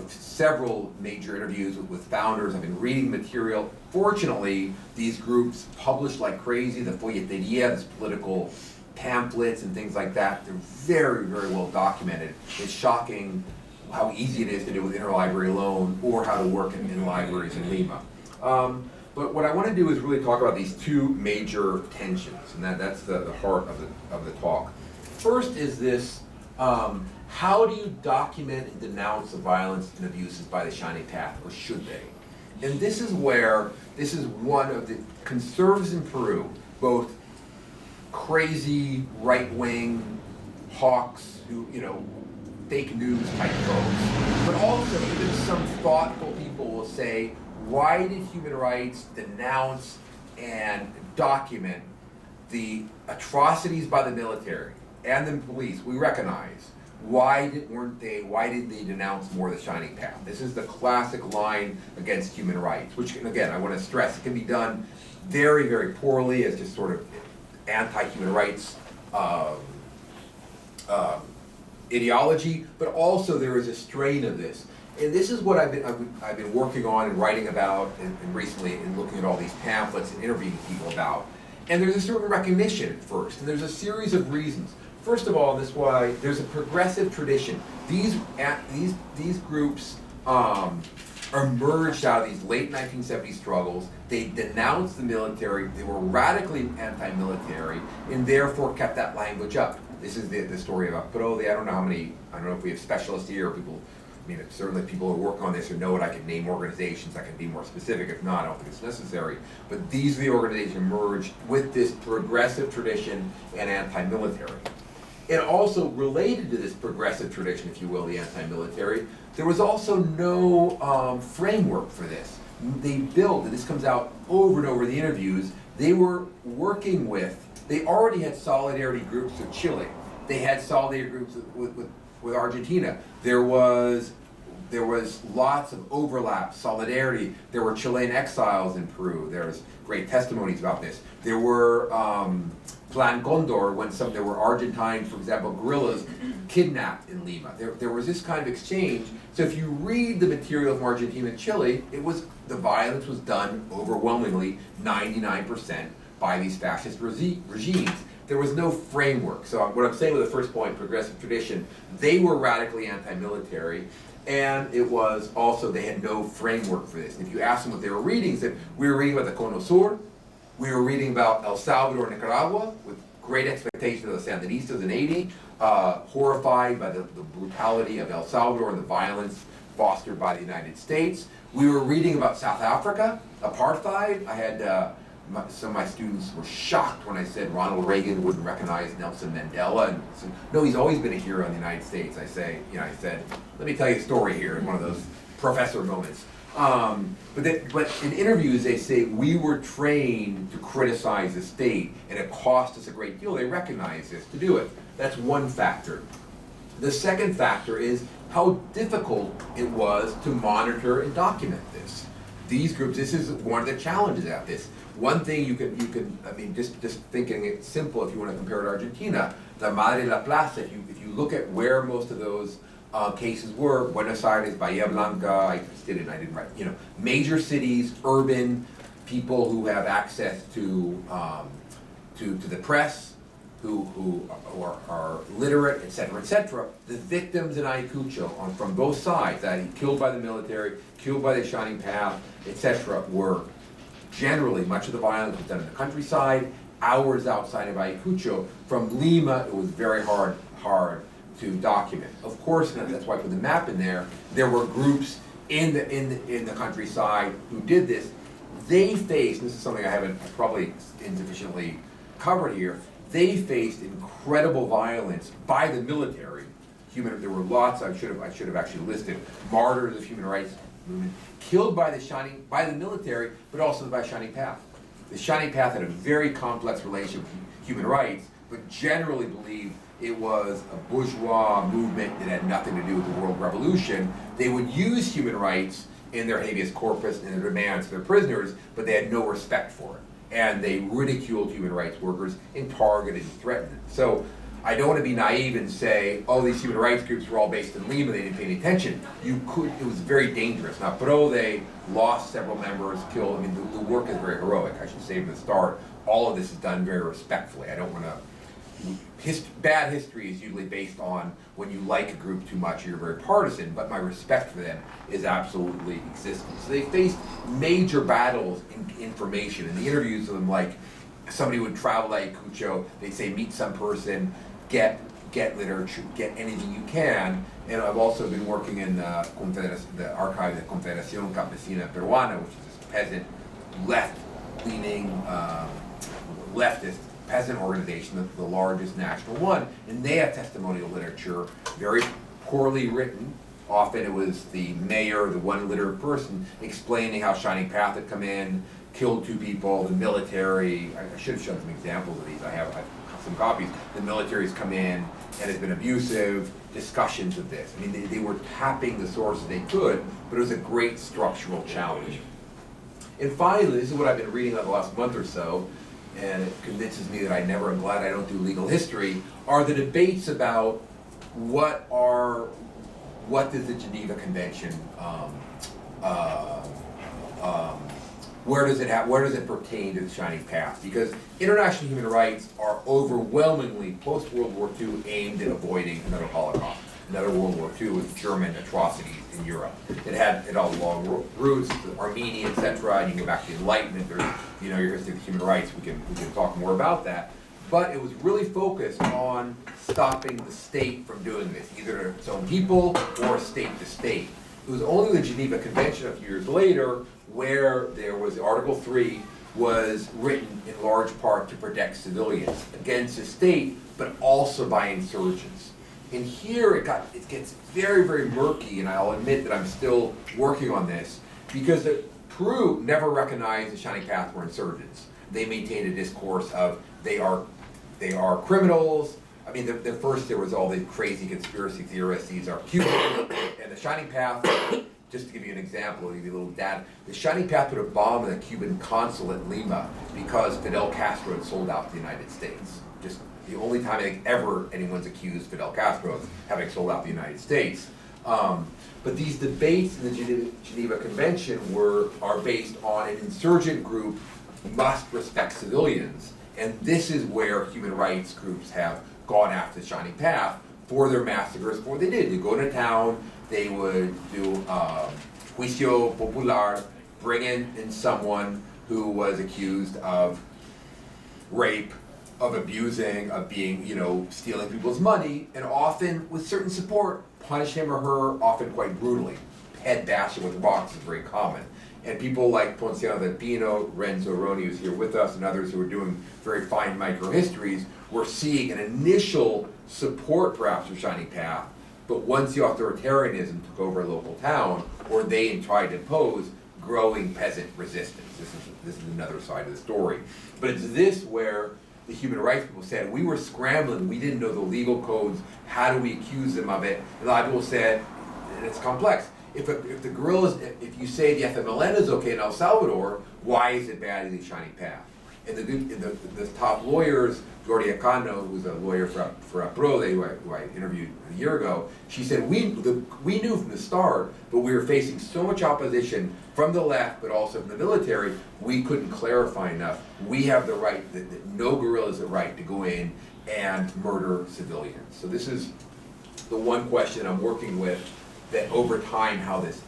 several major interviews with founders. I've been reading material. Fortunately, these groups publish like crazy. The folleteria, these political pamphlets and things like that, they're very, very well documented. It's shocking how easy it is to do with interlibrary loan or how to work in libraries in Lima. But what I want to do is really talk about these two major tensions, and that's the heart of the talk. First is this, how do you document and denounce the violence and abuses by the Shining Path, or should they? And this is one of the conservatives in Peru, both crazy right-wing hawks who, fake news type folks, but also even some thoughtful people will say, why did human rights denounce and document the atrocities by the military and the police? We recognize. Why did they denounce more the Shining Path? This is the classic line against human rights, which, again, I want to stress, it can be done very, very poorly as just sort of anti-human rights ideology, but also there is a strain of this. And this is what I've been working on and writing about and recently, and looking at all these pamphlets and interviewing people about. And there's a certain recognition at first, and there's a series of reasons. First of all, that's why there's a progressive tradition. These groups emerged out of these late 1970s struggles. They denounced the military. They were radically anti-military, and therefore kept that language up. This is the story about Peru. I don't know if we have specialists here, or people. I mean, certainly people who work on this or know it, I can name organizations, I can be more specific. If not, I don't think it's necessary. But these are the organizations emerged with this progressive tradition and anti-military. And also related to this progressive tradition, if you will, the anti-military, there was also no framework for this. They built, and this comes out over and over in the interviews, they were working with, they already had solidarity groups with Chile. They had solidarity groups with Argentina. There was lots of overlap, solidarity. There were Chilean exiles in Peru. There's great testimonies about this. There were Plan Condor, when there were Argentine, for example, guerrillas kidnapped in Lima. There was this kind of exchange. So if you read the material from Argentina and Chile, the violence was done overwhelmingly, 99%, by these fascist regimes. There was no framework. So what I'm saying with the first point, progressive tradition, they were radically anti-military, and it was also, they had no framework for this. And if you ask them what they were reading, they said, we were reading about the Cono Sur, we were reading about El Salvador, Nicaragua, with great expectations of the Sandinistas in 80, horrified by the brutality of El Salvador and the violence fostered by the United States. We were reading about South Africa, apartheid. I had some of my students were shocked when I said Ronald Reagan wouldn't recognize Nelson Mandela, and said, no, he's always been a hero in the United States. I said, let me tell you a story here in one of those professor moments. But in interviews they say, we were trained to criticize the state, and it cost us a great deal. They recognize this to do it. That's one factor. The second factor is how difficult it was to monitor and document this. These groups, this is one of the challenges at this. One thing you can, I mean, just thinking it simple, if you want to compare it to Argentina, the Madre La Plaza, if you look at where most of those cases were, Buenos Aires, Bahia Blanca, I didn't write, major cities, urban, people who have access to the press, who are literate, et cetera, the victims in Ayacucho from both sides, that killed by the military, killed by the Shining Path, et cetera, were generally, much of the violence was done in the countryside, hours outside of Ayacucho. From Lima, it was very hard to document. Of course, that's why I put the map in there. There were groups in the countryside who did this. They faced, this is something I haven't probably insufficiently covered here, they faced incredible violence by the military. There were lots, I should have actually listed, martyrs of human rights movement, killed by the military, but also by Shining Path. The Shining Path had a very complex relationship with human rights, but generally believed it was a bourgeois movement that had nothing to do with the world revolution. They would use human rights in their habeas corpus and their demands for their prisoners, but they had no respect for it. And they ridiculed human rights workers and targeted and threatened them. So I don't want to be naive and say, oh, these human rights groups were all based in Lima, they didn't pay any attention. It was very dangerous. Now, Peru, they lost several members, killed. I mean, the work is very heroic. I should say from the start, all of this is done very respectfully. I don't want to. Bad history is usually based on when you like a group too much or you're very partisan, but my respect for them is absolutely existent. So they faced major battles in information. In the interviews of them, like somebody would travel to Ayacucho, they'd say meet some person, get literature, get anything you can. And I've also been working in the archive of the Confederación Campesina Peruana, which is this peasant, left-leaning, leftist peasant organization, the largest national one, and they have testimonial literature, very poorly written. Often it was the mayor, the one literate person, explaining how Shining Path had come in, killed 2 people, the military, I should have shown some examples of these, I have some copies, the military's come in and has been abusive, discussions of this. I mean, they were tapping the sources they could, but it was a great structural challenge. And finally, this is what I've been reading over the last month or so, and it convinces me that I'm glad I don't do legal history, are the debates about what does the Geneva Convention, where does it pertain to the Shining Path? Because international human rights are overwhelmingly, post-World War II, aimed at avoiding another Holocaust, another World War II with German atrocities in Europe. It all long roots, Armenia, etc. And you can go back to the Enlightenment. There's, your history of human rights. We can talk more about that. But it was really focused on stopping the state from doing this, either to its own people or state to state. It was only the Geneva Convention a few years later where there was Article 3 was written in large part to protect civilians against the state, but also by insurgents. And here it gets very, very murky, and I'll admit that I'm still working on this, because Peru never recognized the Shining Path were insurgents. They maintained a discourse of they are criminals. I mean, the first there was all the crazy conspiracy theorists. These are Cubans, and the Shining Path. Just to give you an example, give you a little data. The Shining Path put a bomb in the Cuban consulate in Lima because Fidel Castro had sold out the United States. Just the only time I think ever anyone's accused Fidel Castro of having sold out the United States. But these debates in the Geneva Convention are based on an insurgent group must respect civilians. And this is where human rights groups have gone after the Shining Path for their massacres, for what they did. They go to town, they would do juicio popular, bring in someone who was accused of rape, of abusing, of being, stealing people's money, and often with certain support, punish him or her, often quite brutally. Head bashing with rocks is very common. And people like Ponciano del Pino, Renzo Roni, who's here with us, and others who are doing very fine microhistories, were seeing an initial support perhaps for Shining Path, but once the authoritarianism took over a local town, or they tried to impose, growing peasant resistance. This is another side of the story. But it's this where the human rights people said, we were scrambling, we didn't know the legal codes, how do we accuse them of it? And a lot of people said, and it's complex, if the guerrillas, if you say the FMLN is okay in El Salvador, why is it bad in the Shining Path? And the top lawyers, Gloria Cano, who's a lawyer for Aprode, who I interviewed a year ago, she said, we knew from the start, but we were facing so much opposition from the left, but also from the military, we couldn't clarify enough. We have the right, that no guerrilla has the right to go in and murder civilians. So this is the one question I'm working with, that over time how this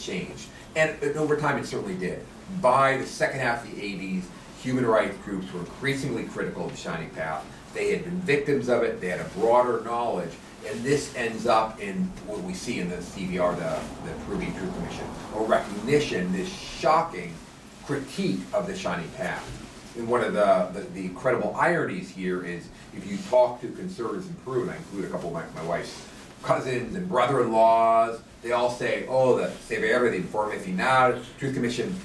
changed. And over time it certainly did. By the second half of the 80s, human rights groups were increasingly critical of the Shining Path. They had been victims of it, they had a broader knowledge, and this ends up in what we see in the CVR, the Peruvian Truth Commission, a recognition, this shocking critique of the Shining Path. And one of the incredible ironies here is, if you talk to conservatives in Peru, and I include a couple of my wife's cousins and brother-in-laws, they all say, oh, the CVR, the Informe Final, Truth Commission,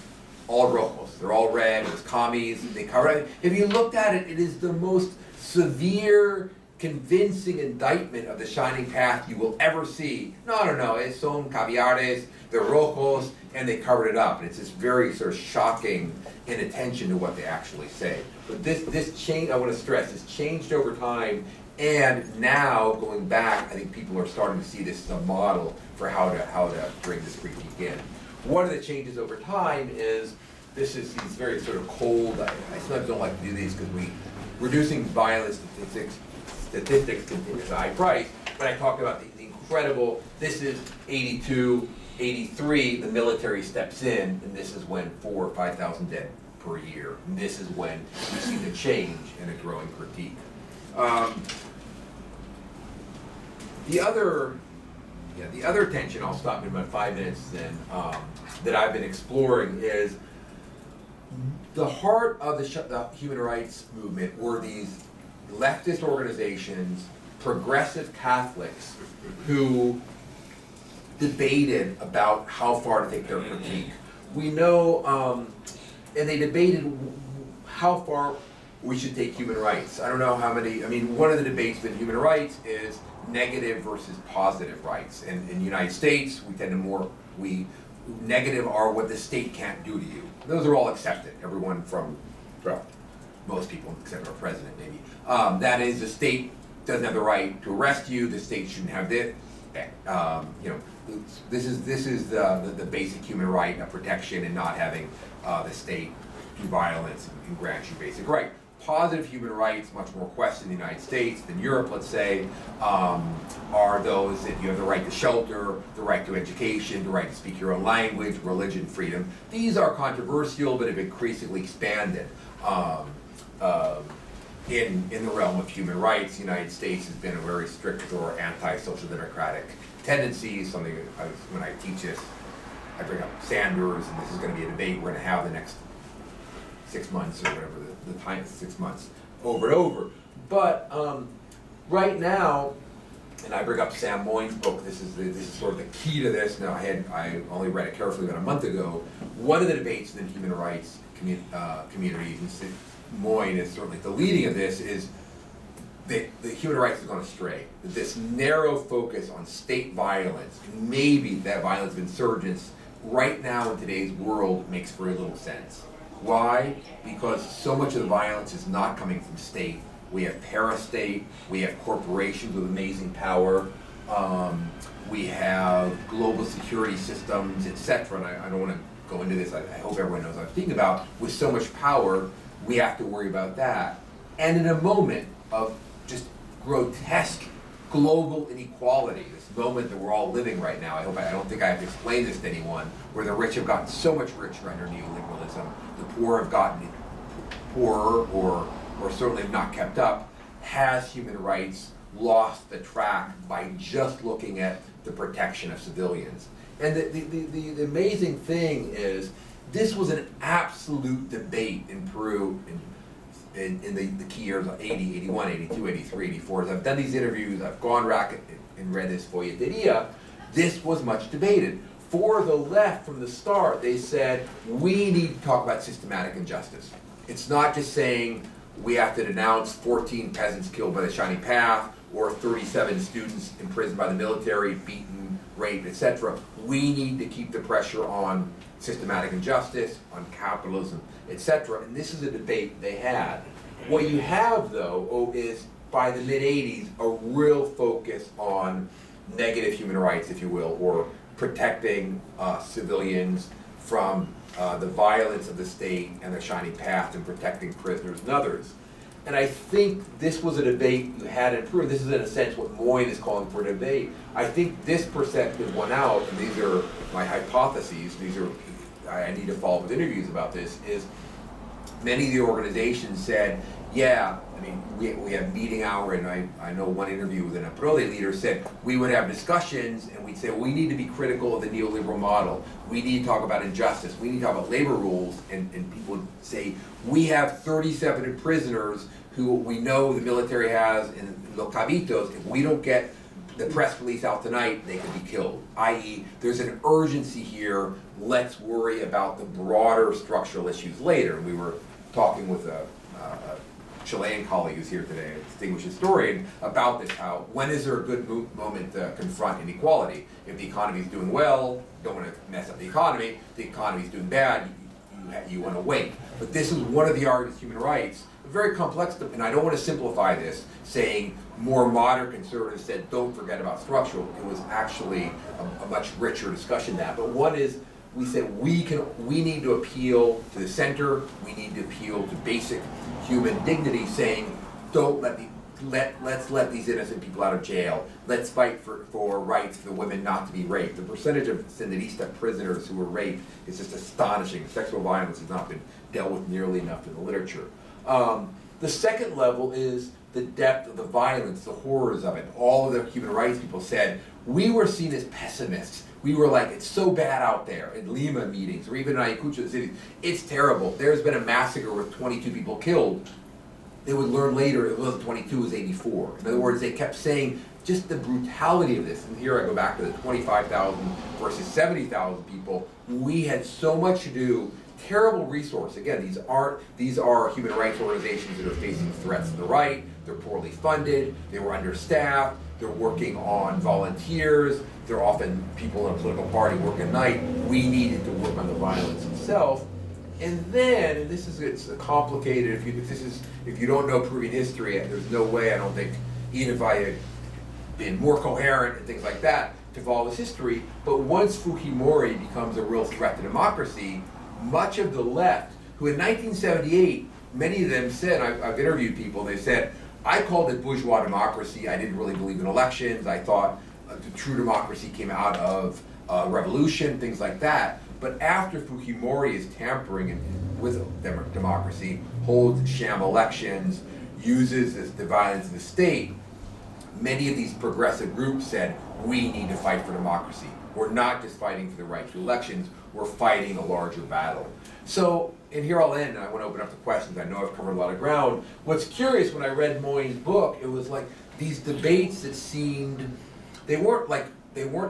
all rojos. They're all red, it's commies, they cover it. If you looked at it, it is the most severe, convincing indictment of the Shining Path you will ever see. No, it's son caviares, they're rojos, and they covered it up. And it's this very sort of shocking inattention to what they actually say. But this change, I want to stress, this changed over time, and now, going back, I think people are starting to see this as a model for how to bring this critique in. One of the changes over time is, this is these very sort of cold, I sometimes don't like to do these because reducing violence statistics continues at a high price, but I talk about the incredible, this is 82, 83, the military steps in, and this is when 4,000 or 5,000 dead per year. And this is when you see the change and a growing critique. The other tension, I'll stop in about 5 minutes then, that I've been exploring is the heart of the human rights movement were these leftist organizations, progressive Catholics, who debated about how far to take their critique. We know, and they debated how far we should take human rights. I don't know how many, one of the debates in human rights is negative versus positive rights. And in the United States, we tend to negative are what the state can't do to you. Those are all accepted, everyone from most people, except our president, maybe. That is, the state doesn't have the right to arrest you. The state shouldn't have this. This is the basic human right of protection and not having the state do violence and grant you basic right. Positive human rights, much more questioned in the United States than Europe, let's say, are those that you have the right to shelter, the right to education, the right to speak your own language, religion, freedom. These are controversial, but have increasingly expanded in the realm of human rights. The United States has been a very strict or anti-social democratic tendencies. Something when I teach this, I bring up Sanders, and this is going to be a debate we're going to have the next 6 months or whatever the time, 6 months, over and over. But right now, and I bring up Sam Moyn's book. This is sort of the key to this. Now I only read it carefully about a month ago. One of the debates in the human rights communities, and Moyn is certainly the leading of this, is the human rights has gone astray. This narrow focus on state violence, maybe that violence of insurgents, right now in today's world makes very little sense. Why? Because so much of the violence is not coming from state. We have parastate, we have corporations with amazing power, we have global security systems, etc. And I don't want to go into this, I hope everyone knows what I'm speaking about. With so much power, we have to worry about that. And in a moment of just grotesque global inequality, this moment that we're all living right now, I don't think I have to explain this to anyone, where the rich have gotten so much richer under neoliberalism, the poor have gotten poorer or certainly have not kept up. Has human rights lost the track by just looking at the protection of civilians? And the amazing thing is, this was an absolute debate in Peru in the key years of 80, 81, 82, 83, 84. As I've done these interviews, I've gone back and read this Folleteria. This was much debated. For the left, from the start, they said, we need to talk about systematic injustice. It's not just saying we have to denounce 14 peasants killed by the Shiney path, or 37 students imprisoned by the military, beaten, raped, etc. We need to keep the pressure on systematic injustice, on capitalism, etc. And this is a debate they had. What you have, though, is by the mid-'80s, a real focus on negative human rights, if you will, or protecting civilians from the violence of the state and the Shiney path, and protecting prisoners and others. And I think this was a debate you had in Peru. This is, in a sense, what Moyn is calling for a debate. I think this perspective won out, and these are my hypotheses. I need to follow up with interviews about this, is many of the organizations said, yeah, I mean, we have meeting hour, and I know one interview with an APRODE leader said we would have discussions, and we'd say, well, we need to be critical of the neoliberal model. We need to talk about injustice. We need to talk about labor rules, and people would say, we have 37 prisoners who we know the military has in Los Cabitos. If we don't get the press release out tonight, they could be killed. I.e., there's an urgency here. Let's worry about the broader structural issues later. And we were talking with a Chilean colleague who's here today, a distinguished historian, about this, how when is there a good moment to confront inequality? If the economy is doing well, you don't want to mess up the economy. If the economy is doing bad, you want to wait. But this is one of the arguments of human rights, very complex, and I don't want to simplify this, saying more modern conservatives said, don't forget about structural. It was actually a much richer discussion than that. But one is, we said we need to appeal to the center, we need to appeal to basic human dignity, saying, don't let's let these innocent people out of jail. Let's fight for rights for the women not to be raped. The percentage of Sandinista prisoners who were raped is just astonishing. Sexual violence has not been dealt with nearly enough in the literature. The second level is the depth of the violence, the horrors of it. All of the human rights people said, we were seen as pessimists. We were like, it's so bad out there in Lima meetings, or even in Ayacucho cities. It's terrible. There's been a massacre with 22 people killed. They would learn later it wasn't 22, it was 84. In other words, they kept saying just the brutality of this. And here I go back to the 25,000 versus 70,000 people. We had so much to do. Terrible resource. Again, these are human rights organizations that are facing threats to the right. They're poorly funded. They were understaffed. They're working on volunteers. They're often people in a political party work at night. We needed to work on the violence itself. And then, and this is, it's complicated, if you don't know Peruvian history, there's no way, I don't think, even if I had been more coherent and things like that, to follow this history, but once Fujimori becomes a real threat to democracy, much of the left, who in 1978, many of them said, I've interviewed people, they said, I called it bourgeois democracy, I didn't really believe in elections, I thought the true democracy came out of revolution, things like that. But after Fujimori is tampering with democracy, holds sham elections, uses the violence of the state, many of these progressive groups said, we need to fight for democracy. We're not just fighting for the right to elections, we're fighting a larger battle. So, and here I'll end, and I want to open up the questions. I know I've covered a lot of ground. What's curious, when I read Moyne's book, it was like these debates that seemed, they weren't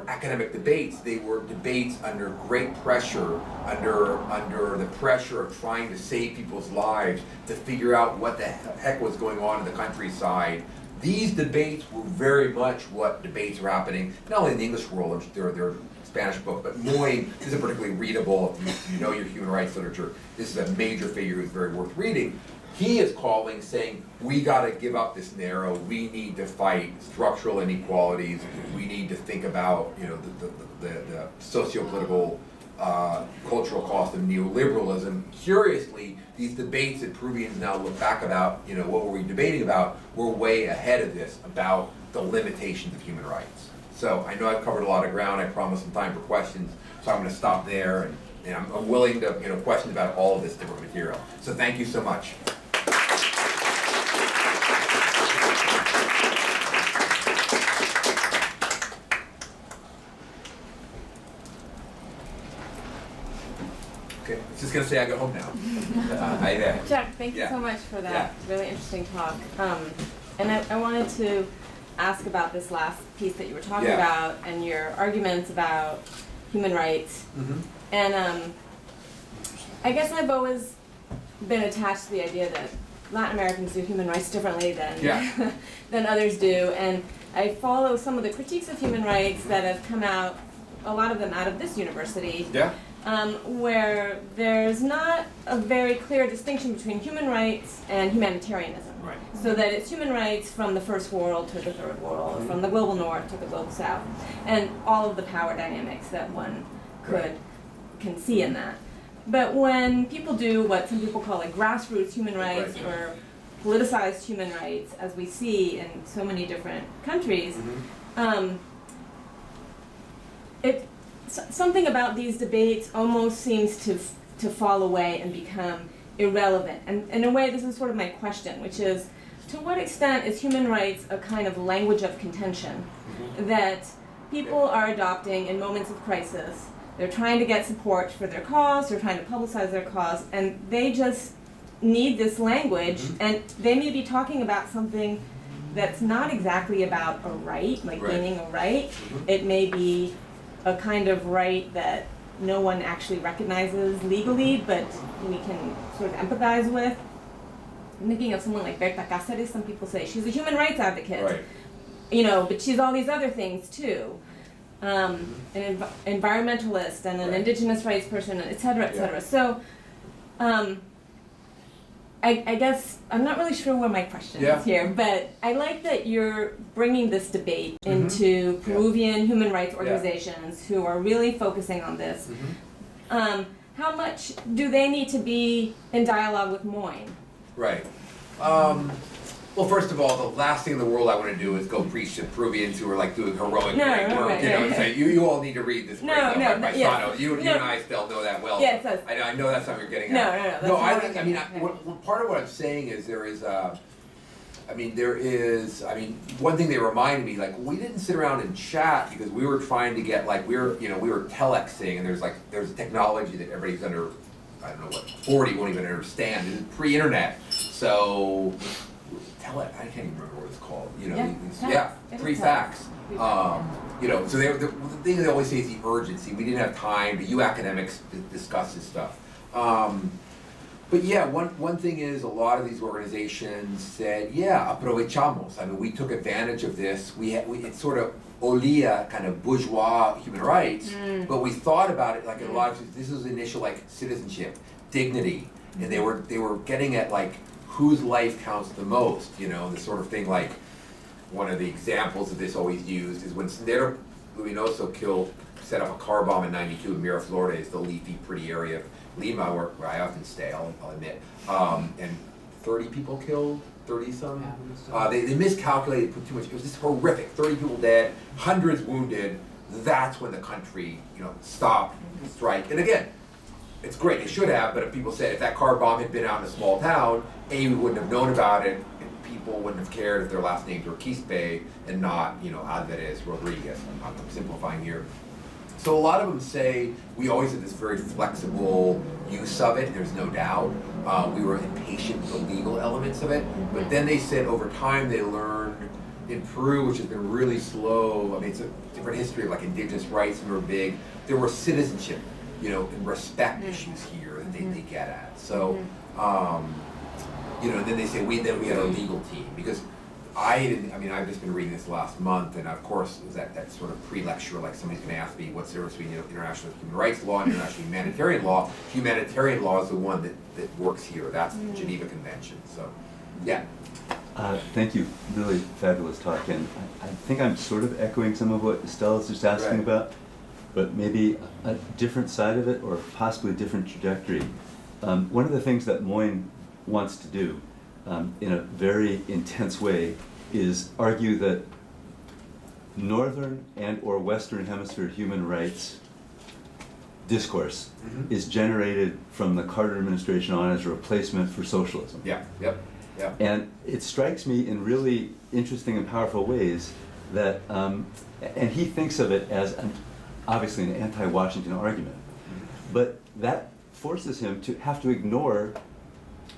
academic debates, they were debates under great pressure, under the pressure of trying to save people's lives, to figure out what the heck was going on in the countryside. These debates were very much what debates are happening, not only in the English world, they're Spanish book, but Moyne isn't particularly readable if you know your human rights literature. This is a major figure who's very worth reading. He is calling, saying, we got to give up this narrow, we need to fight structural inequalities, we need to think about, you know, the socio-political, cultural cost of neoliberalism. Curiously, these debates that Peruvians now look back about, you know, what were we debating about, we're way ahead of this, about the limitations of human rights. So I know I've covered a lot of ground, I promised some time for questions, so I'm going to stop there, and I'm willing to, you know, question about all of this different material. So thank you so much. Okay, I was just going to say I go home now. Jack, thank you so much for that really interesting talk. And I wanted to ask about this last piece that you were talking about and your arguments about human rights. And I guess I've always been attached to the idea that Latin Americans do human rights differently than than others do, and I follow some of the critiques of human rights that have come out, a lot of them out of this university, where there's not a very clear distinction between human rights and humanitarianism. Right. So that it's human rights from the first world to the third world, from the global north to the global south, and all of the power dynamics that one can see in that. But when people do what some people call like grassroots human rights or politicized human rights, as we see in so many different countries, something about these debates almost seems to fall away and become irrelevant. And in a way, this is sort of my question, which is, to what extent is human rights a kind of language of contention that people are adopting in moments of crisis? They're trying to get support for their cause, they're trying to publicize their cause, and they just need this language, and they may be talking about something that's not exactly about a right, like gaining a right. It may be a kind of right that no one actually recognizes legally, but we can sort of empathize with. I'm thinking of someone like Berta Cáceres. Some people say she's a human rights advocate, you know, but she's all these other things too. An environmentalist and an indigenous rights person, et cetera, et cetera. So I guess I'm not really sure where my question is here, but I like that you're bringing this debate into Peruvian human rights organizations who are really focusing on this. How much do they need to be in dialogue with Moyne? Right. Well, first of all, the last thing in the world I want to do is go preach to Peruvians who are like doing heroic work, you know, and say, you all need to read this. You and I still know that well. Yeah, it does. I know that's something you're getting at. No, I think, part of what I'm saying is one thing they reminded me, like, we didn't sit around and chat because we were trying to get, like, we were telexing, and there's technology that everybody's under, I don't know what, 40 won't even understand. This is pre-internet, so I can't even remember what it's called. You know, pre-fax. You know, so the thing they always say is the urgency. We didn't have time, but you academics discuss this stuff. But yeah, one thing is a lot of these organizations said, aprovechamos. I mean, we took advantage of this. It's sort of olia, kind of bourgeois human rights, but we thought about it like a lot of, this was initial like citizenship. dignity, and they were getting at like whose life counts the most, the sort of thing. Like one of the examples of this always used is when Sendero Luminoso set up a car bomb in '92 in Miraflores, the leafy, pretty area of Lima, where I often stay, I'll admit, and 30 people killed, 30 some. They miscalculated, put too much. It was just horrific. 30 people dead, hundreds wounded. That's when the country, stopped, strike. And again, it's great. It should have, but if people said if that car bomb had been out in a small town, we wouldn't have known about it. And people wouldn't have cared if their last names were Quispe and not, Alvarez, Rodriguez. I'm simplifying here. So a lot of them say we always had this very flexible use of it, there's no doubt. We were impatient with the legal elements of it, but then they said over time they learned in Peru, which has been really slow. I mean, it's a different history of like indigenous rights, and were big. There were citizenship, and respect issues here that they get at. So, then they say we had our legal team because I've just been reading this last month, and of course, it was that sort of pre-lecture, like somebody's going to ask me what's the difference between international human rights law and international humanitarian law. Humanitarian law is the one that works here. That's the Geneva Convention. So, yeah. Thank you. Really fabulous talk, and I think I'm sort of echoing some of what Estella's just asking about, but maybe a different side of it, or possibly a different trajectory. One of the things that Moyne wants to do in a very intense way is argue that northern and or western hemisphere human rights discourse is generated from the Carter administration on as a replacement for socialism. Yeah. And it strikes me in really interesting and powerful ways that, and he thinks of it as obviously an anti-Washington argument, but that forces him to have to ignore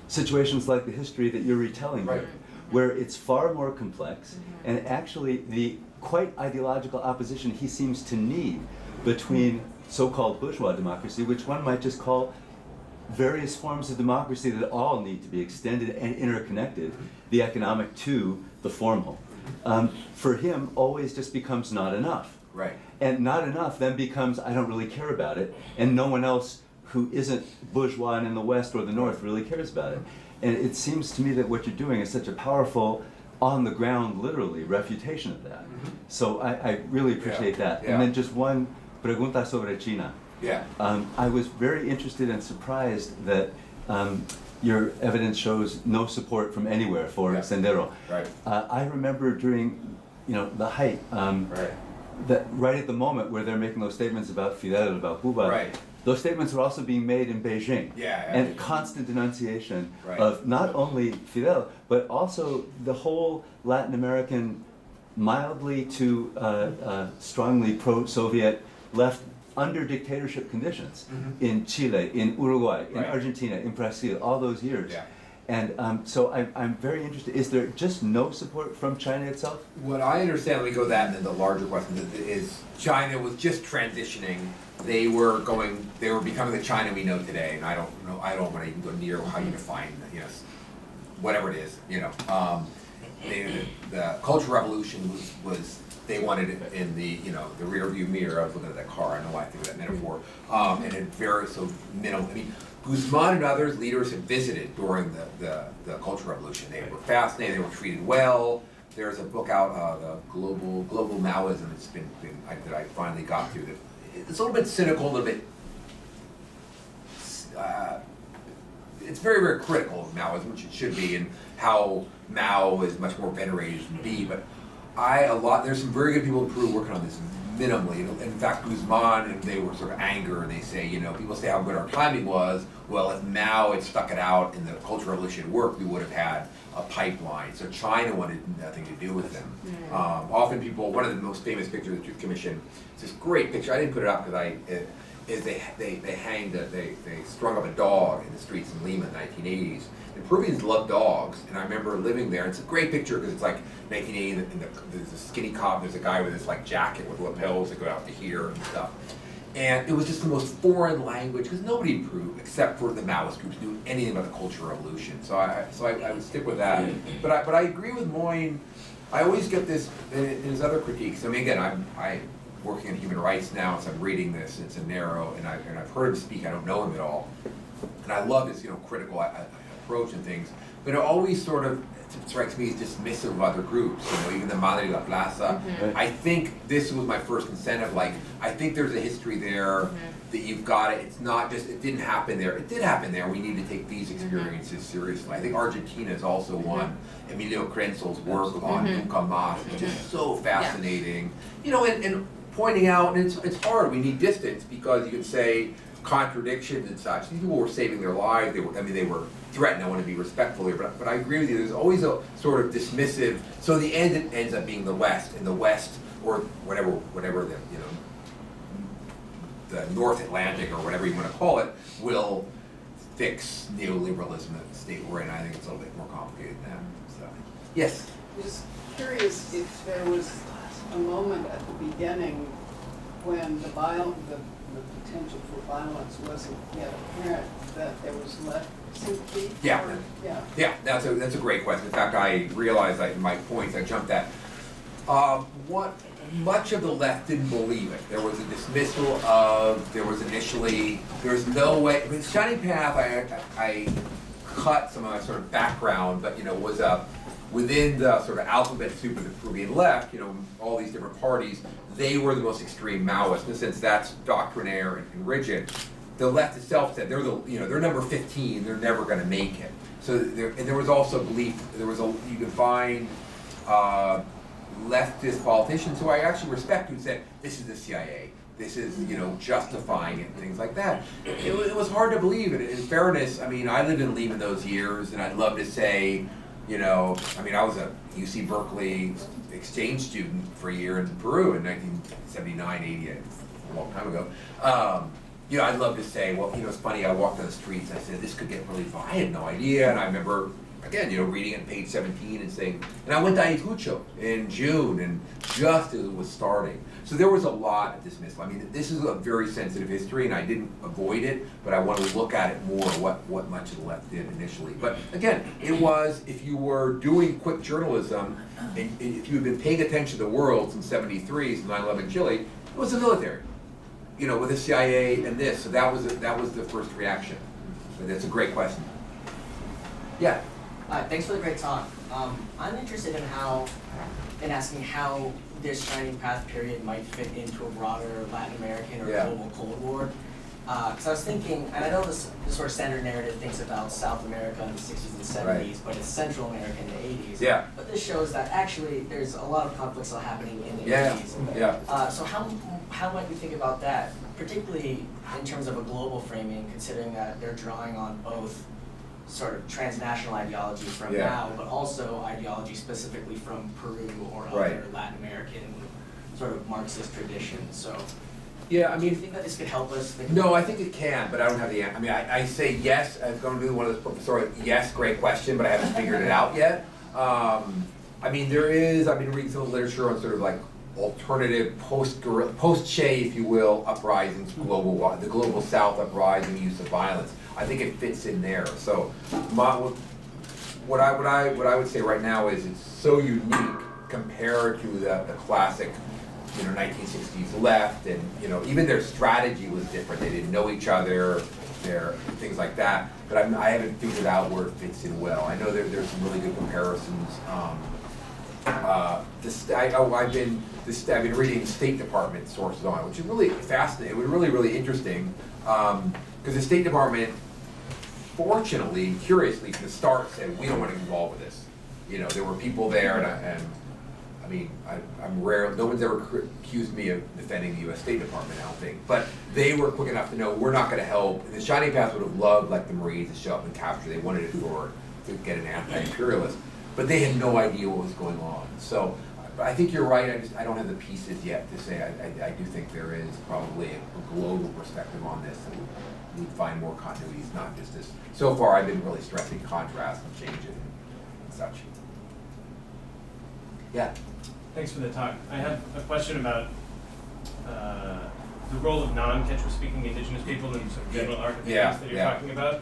situations like the history that you're retelling here, where it's far more complex, and actually the quite ideological opposition he seems to need between so-called bourgeois democracy, which one might just call various forms of democracy that all need to be extended and interconnected, the economic to the formal. For him, always just becomes not enough. Right. And not enough then becomes, I don't really care about it, and no one else who isn't bourgeois in the West or the North really cares about it. And it seems to me that what you're doing is such a powerful, on the ground, literally, refutation of that. So I really appreciate that. And then just one pregunta sobre China. Yeah. I was very interested and surprised that your evidence shows no support from anywhere for Sendero. Right. I remember during, the height, that right at the moment where they're making those statements about Fidel, about Cuba, those statements were also being made in Beijing. And constant denunciation of not only Fidel, but also the whole Latin American, mildly to strongly pro-Soviet left under dictatorship conditions in Chile, in Uruguay, in Argentina, in Brazil, all those years. And so I'm very interested. Is there just no support from China itself? What I understand, let me go that, and then the larger question is China was just transitioning. They were becoming the China we know today, and I don't want to even go near how you define, whatever it is, the Cultural Revolution was they wanted it in the the rear view mirror. I was looking at that car. I don't know why I think of that metaphor. And it very minimal. I mean, Guzman and others leaders had visited during the Cultural Revolution. They were fascinated. They were treated well. There's a book out, the Global Maoism. It's been that I finally got through. That it's a little bit cynical, a little bit. It's very, very critical of Maoism, which it should be, and how Mao is much more venerated than B. But there's some very good people in Peru working on this minimally. In fact, Guzman and they were sort of angry, and they say, people say how good our timing was. Well, if Mao had stuck it out and the Cultural Revolution worked, we would have had a pipeline. So China wanted nothing to do with them. Often people, one of the most famous pictures of the Truth Commission, it's this great picture. I didn't put it up because they strung up a dog in the streets in Lima in the 1980s. And Peruvians love dogs, and I remember living there. It's a great picture because it's like 1980, and there's a skinny cop, there's a guy with this like jacket with lapels that go out to here and stuff. And it was just the most foreign language because nobody in Peru, except for the Maoist groups, knew anything about the Cultural Revolution. So I would stick with that. But I agree with Moyne. I always get this in his other critiques. I mean, again, I'm working on human rights now, so I'm reading this. It's a narrow, and I've heard him speak. I don't know him at all. and I love his critical approach and things, but it always sort of strikes me as dismissive of other groups. Even the Madre de la Plaza. Right. I think this was my first incentive. Like, I think there's a history there that you've got it. It's not just it didn't happen there. It did happen there. We need to take these experiences seriously. I think Argentina is also one. Emilio Crenzel's work on Nunca Más is just so fascinating. And pointing out, and it's hard. We need distance because you can say contradictions and such. These people were saving their lives. They were threatened. I want to be respectful here, but I agree with you. There's always a sort of dismissive. So in the end, it ends up being the West, and the West, or whatever the North Atlantic or whatever you want to call it, will fix neoliberalism that the state we're in. I think it's a little bit more complicated than that. So, yes. I'm just curious if there was a moment at the beginning when the potential for violence wasn't yet apparent, that there was less sympathy? Yeah. Or, Yeah, that's a great question. In fact, I realized in my points, I jumped at. Much of the left didn't believe it. There was a dismissal of, there was no way, with Shining Path, I cut some of my sort of background, but was within the sort of alphabet soup of the Peruvian left, all these different parties, they were the most extreme Maoists, in the sense that's doctrinaire and rigid. The left itself said they're number 15, they're never going to make it. So there was also belief. You could find leftist politicians who I actually respect who said this is the CIA, this is justifying it and things like that. It was hard to believe. And in fairness, I lived in Lima those years, and I'd love to say, I was a UC Berkeley exchange student for a year in Peru in 1979, 80, a long time ago. I'd love to say, well, it's funny, I walked on the streets and I said, this could get really violent. I had no idea, and I remember, again, reading it page 17 and saying, and I went to Ayacucho in June, and just as it was starting. So there was a lot of dismissal. This is a very sensitive history, and I didn't avoid it, but I wanted to look at it more, what much of the left did initially. But again, it was, if you were doing quick journalism, and if you had been paying attention to the world since 73, since 9/11 Chile, it was the military, with the CIA and this. So that was the first reaction. So that's a great question. Yeah. Thanks for the great talk. I'm interested in asking how this Shining Path period might fit into a broader Latin American or global Cold War. Because I was thinking, and I know this sort of standard narrative thinks about South America in the 60s and 70s, Right. but it's Central America in the 80s. Yeah. But this shows that actually there's a lot of conflicts still happening in the 80s. Yeah. So how might we think about that, particularly in terms of a global framing, considering that they're drawing on both sort of transnational ideology from now, but also ideology specifically from Peru or other Latin American sort of Marxist traditions. So, Yeah, do you think that this could help us think No, I think it can, but I don't have the answer. I say yes. I was going to do one of those. Yes, great question, but I haven't figured it out yet. There is. I've been reading some literature on sort of like alternative post-Che, if you will, uprisings, the global South uprising, use of violence. I think it fits in there. So, what I would say right now is it's so unique compared to the classic 1960s left, and even their strategy was different. They didn't know each other, things like that. But I haven't figured out where it fits in well. I know there's some really good comparisons. I've been reading State Department sources on it, which is really fascinating. It was really interesting because the State Department, fortunately, curiously, from the start said we don't want to get involved with this. There were people there, and I'm rare. No one's ever accused me of defending the U.S. State Department, I don't think. But they were quick enough to know we're not going to help. And the Shining Path would have loved, like the Marines, to show up and capture. They wanted it to get an anti-imperialist, but they had no idea what was going on. So, but I think you're right. I don't have the pieces yet to say. I do think there is probably a global perspective on this, and we find more continuities, not just this. So far, I've been really stressing contrast and change it and such. Yeah. Thanks for the talk. I have a question about the role of non-Quechua-speaking indigenous people in sort of general arc of things that you're talking about.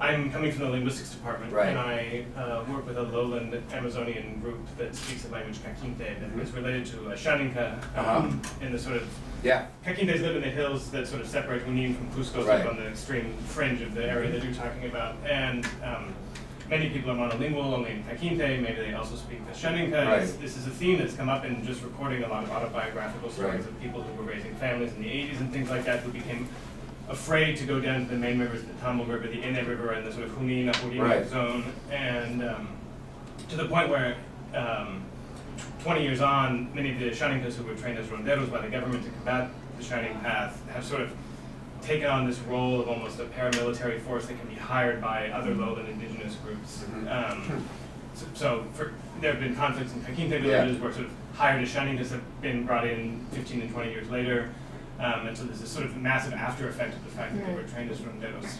I'm coming from the linguistics department, Right. and I work with a lowland Amazonian group that speaks the language Caquinte that is related to Shaninka in the sort of Yeah. Caquintes live in the hills that sort of separate Junín from Cusco, Right. sort of on the extreme fringe of the area that you're talking about. And many people are monolingual, only in Caquinte, maybe they also speak the Shaninka. Right. This is a theme that's come up in just recording a lot of autobiographical stories Right. of people who were raising families in the 80s and things like that, who became afraid to go down to the main rivers, the Tambo River, the Ine River, and the sort of Junín, Apurima Right. zone, and to the point where 20 years on, many of the Shaninkas who were trained as ronderos by the government to combat the Shining Path have sort of taken on this role of almost a paramilitary force that can be hired by other lowland indigenous groups. There have been conflicts in Caquinte villages where sort of hired Shaninkas have been brought in 15 and 20 years later. And so there's this sort of massive after effect of the fact that they were trained as ronderos.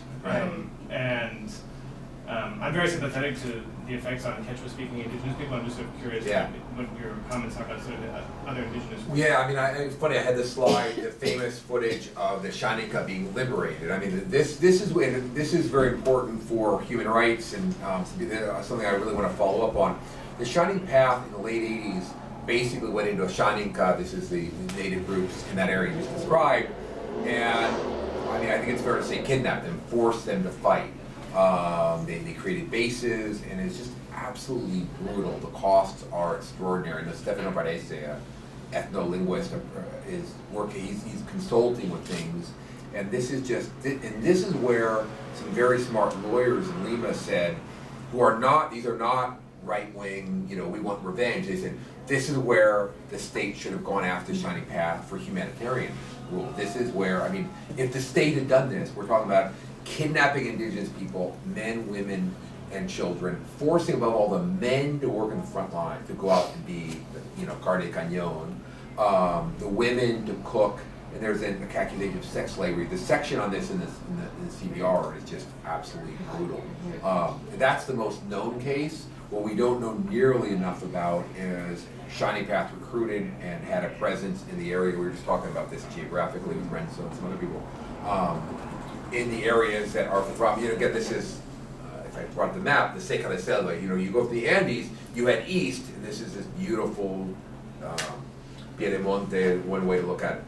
I'm very sympathetic to the effects on Quechua-speaking indigenous people. I'm just sort of curious what your comments are about sort of the other indigenous groups. Yeah, I mean, it's funny. I had this slide, the famous footage of the Shaninka being liberated. I mean, this is very important for human rights and something I really want to follow up on. The Shining Path in the late '80s basically went into a Shaninka. This is the native groups in that area you just described, and I mean, I think it's fair to say kidnapped them, forced them to fight. They created bases, and it's just absolutely brutal. The costs are extraordinary. And Stefano Barese, ethno-linguist, is working. He's consulting with things, and this is where some very smart lawyers in Lima said, these are not right-wing. We want revenge. They said this is where the state should have gone after Shining Path for humanitarian rule. This is where, I mean, if the state had done this, we're talking about kidnapping indigenous people, men, women, and children, forcing above all the men to work in the front line, to go out and be, carne cañón, the women to cook, and there's an accusation of sex slavery. The section on this in the CBR is just absolutely brutal. That's the most known case. What we don't know nearly enough about is Shining Path recruited and had a presence in the area. We were just talking about this geographically with Renzo and some other people. In the areas that are again, this is, if I brought the map, the Seca de Selva, you go to the Andes, you head east, and this is this beautiful Piedemonte, one way to look at it,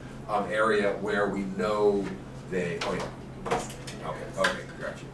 area where we know okay, got you.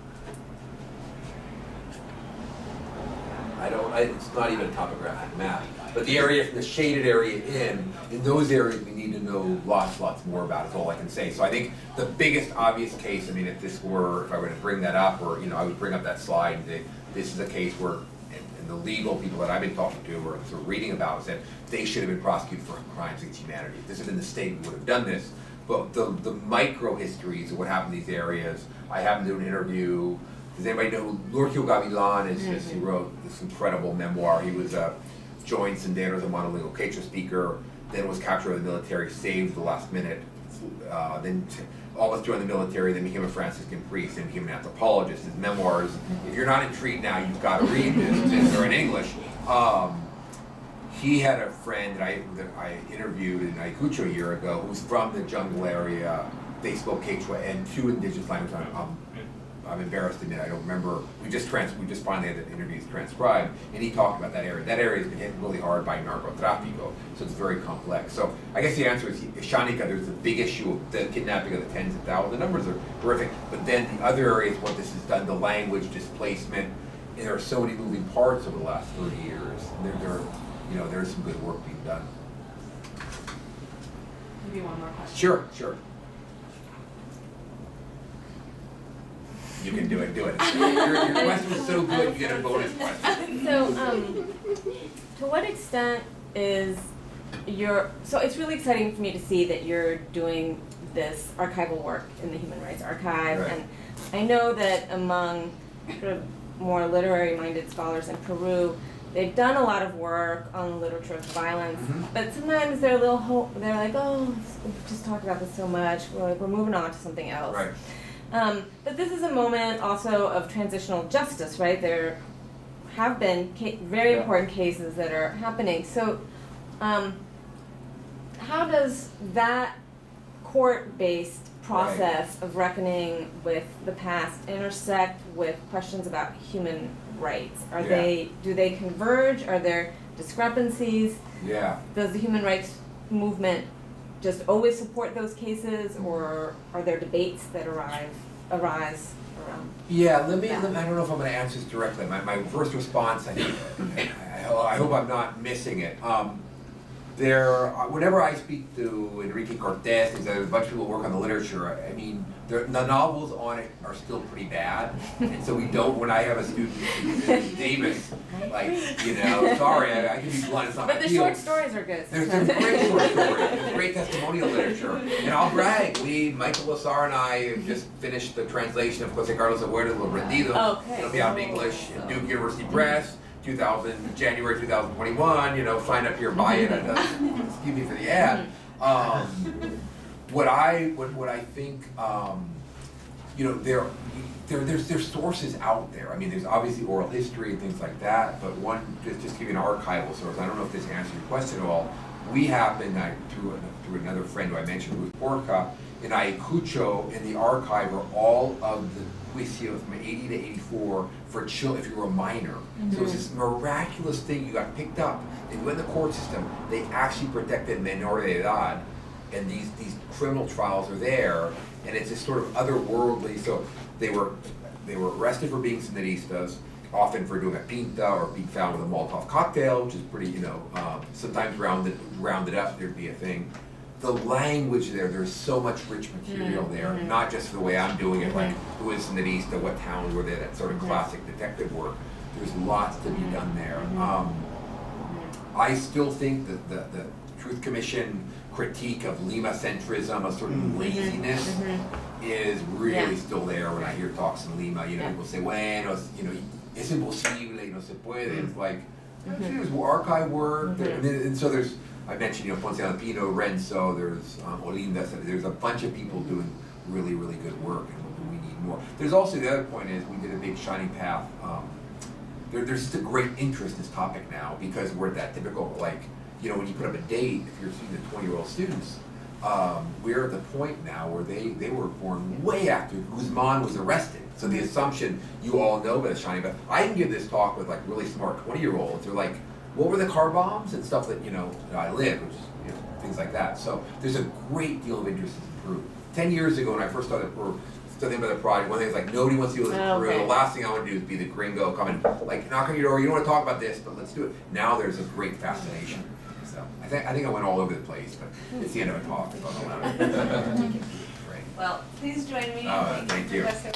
It's not even a topographic map, but the area from the shaded area in those areas we need to know lots more about, is all I can say. So I think the biggest obvious case, I mean, if I were to bring that up, or, I would bring up that slide, and this is a case where, and the legal people that I've been talking to or sort of reading about, said they should have been prosecuted for crimes against humanity. If this had been the state, we would have done this. But the micro histories of what happened in these areas, I happened to do an interview. Does anybody know who Lurkio Gavilan is? He wrote this incredible memoir. He was joined Senderos, a monolingual Quechua speaker, then was captured by the military, saved at the last minute, then almost joined the military, then became a Franciscan priest, and became an anthropologist. His memoirs, if you're not intrigued now, you've got to read this. They're in English. He had a friend that I interviewed in Ayacucho a year ago, who's from the jungle area. They spoke Quechua and 2 indigenous languages. I'm embarrassed to admit I don't remember. We just finally had the interviews transcribed, and he talked about that area. That area has been hit really hard by narcotráfico, so it's very complex. So I guess the answer is Shaninka. There's a big issue of the kidnapping of the tens of thousands. The numbers are horrific, but then the other areas, what this has done, the language displacement, and there are so many moving parts over the last 30 years. There's some good work being done. Maybe one more question. Sure. You can do it. Your question was so good, you get a bonus question. So, to what extent is so it's really exciting for me to see that you're doing this archival work in the Human Rights Archive, Right. and I know that among sort of more literary-minded scholars in Peru, they've done a lot of work on the literature of violence, but sometimes they're they're like, we've just talked about this so much, we're moving on to something else. Right. But this is a moment also of transitional justice, right? There have been very important cases that are happening. So how does that court-based process of reckoning with the past intersect with questions about human rights? Do they converge? Are there discrepancies? Yeah. Does the human rights movement just always support those cases, or are there debates that arise around? Yeah, let me, I don't know if I'm gonna answer this directly. My first response, I hope I'm not missing it. Whenever I speak to Enrique Cortés, there's a bunch of people who work on the literature. I mean, the novels on it are still pretty bad, and so we don't. When I have a student in Davis, like, sorry, I can be blunt. It's not But my the field. short stories are good. There's great short stories. There's great testimonial literature, and I'll brag. Michael Lassar and I have just finished the translation of José Carlos Huerta de los Rendidos. Okay. It'll be out in English in Duke University Press. January 2021, sign up here, buy it, excuse me for the ad. What I think, there's sources out there. I mean, there's obviously oral history and things like that, but just give you an archival source. I don't know if this answers your question at all. We happen, through another friend who I mentioned, Ruth Orca, in Ayacucho, in the archive are all of the juicios from 80 to 84 for children if you were a minor. Mm-hmm. So it's this miraculous thing. You got picked up, they went in the court system, they actually protected menor de edad, and these criminal trials are there, and it's just sort of otherworldly. So they were arrested for being senderistas, often for doing a pinta or being found with a Molotov cocktail, which is pretty, sometimes rounded up, there'd be a thing. The language there's so much rich material there, not just the way I'm doing it, like who is senderista, what towns were there, that sort of classic detective work. There's lots to be done there. I still think that the Truth Commission critique of Lima centrism, a sort of laziness, is really still there when I hear talks in Lima. People say, bueno, es imposible, no se puede. It's like, there's archive work, and so there's, I mentioned, Ponce Alpino, Renzo, there's Olinda, there's a bunch of people doing really, really good work, and we need more. There's also, the other point is, we did a big Shining Path. There's just a great interest in this topic now, because we're at that typical, when you put up a date, if you're seeing the 20-year-old students, we're at the point now where they were born way after Guzman was arrested. So the assumption, you all know about the Shining Path. I can give this talk with really smart 20-year-olds. They're like, what were the car bombs and stuff that I lived, which is things like that. So there's a great deal of interest in Peru. 10 years ago, when I first started studying about the project, one thing is nobody wants to deal with Peru. The last thing I want to do is be the gringo coming, knock on your door. You don't want to talk about this, but let's do it. Now there's a great fascination. So I think I went all over the place, but it's the end of a talk. So I'm allowed. Well, please join me in thank you. Professor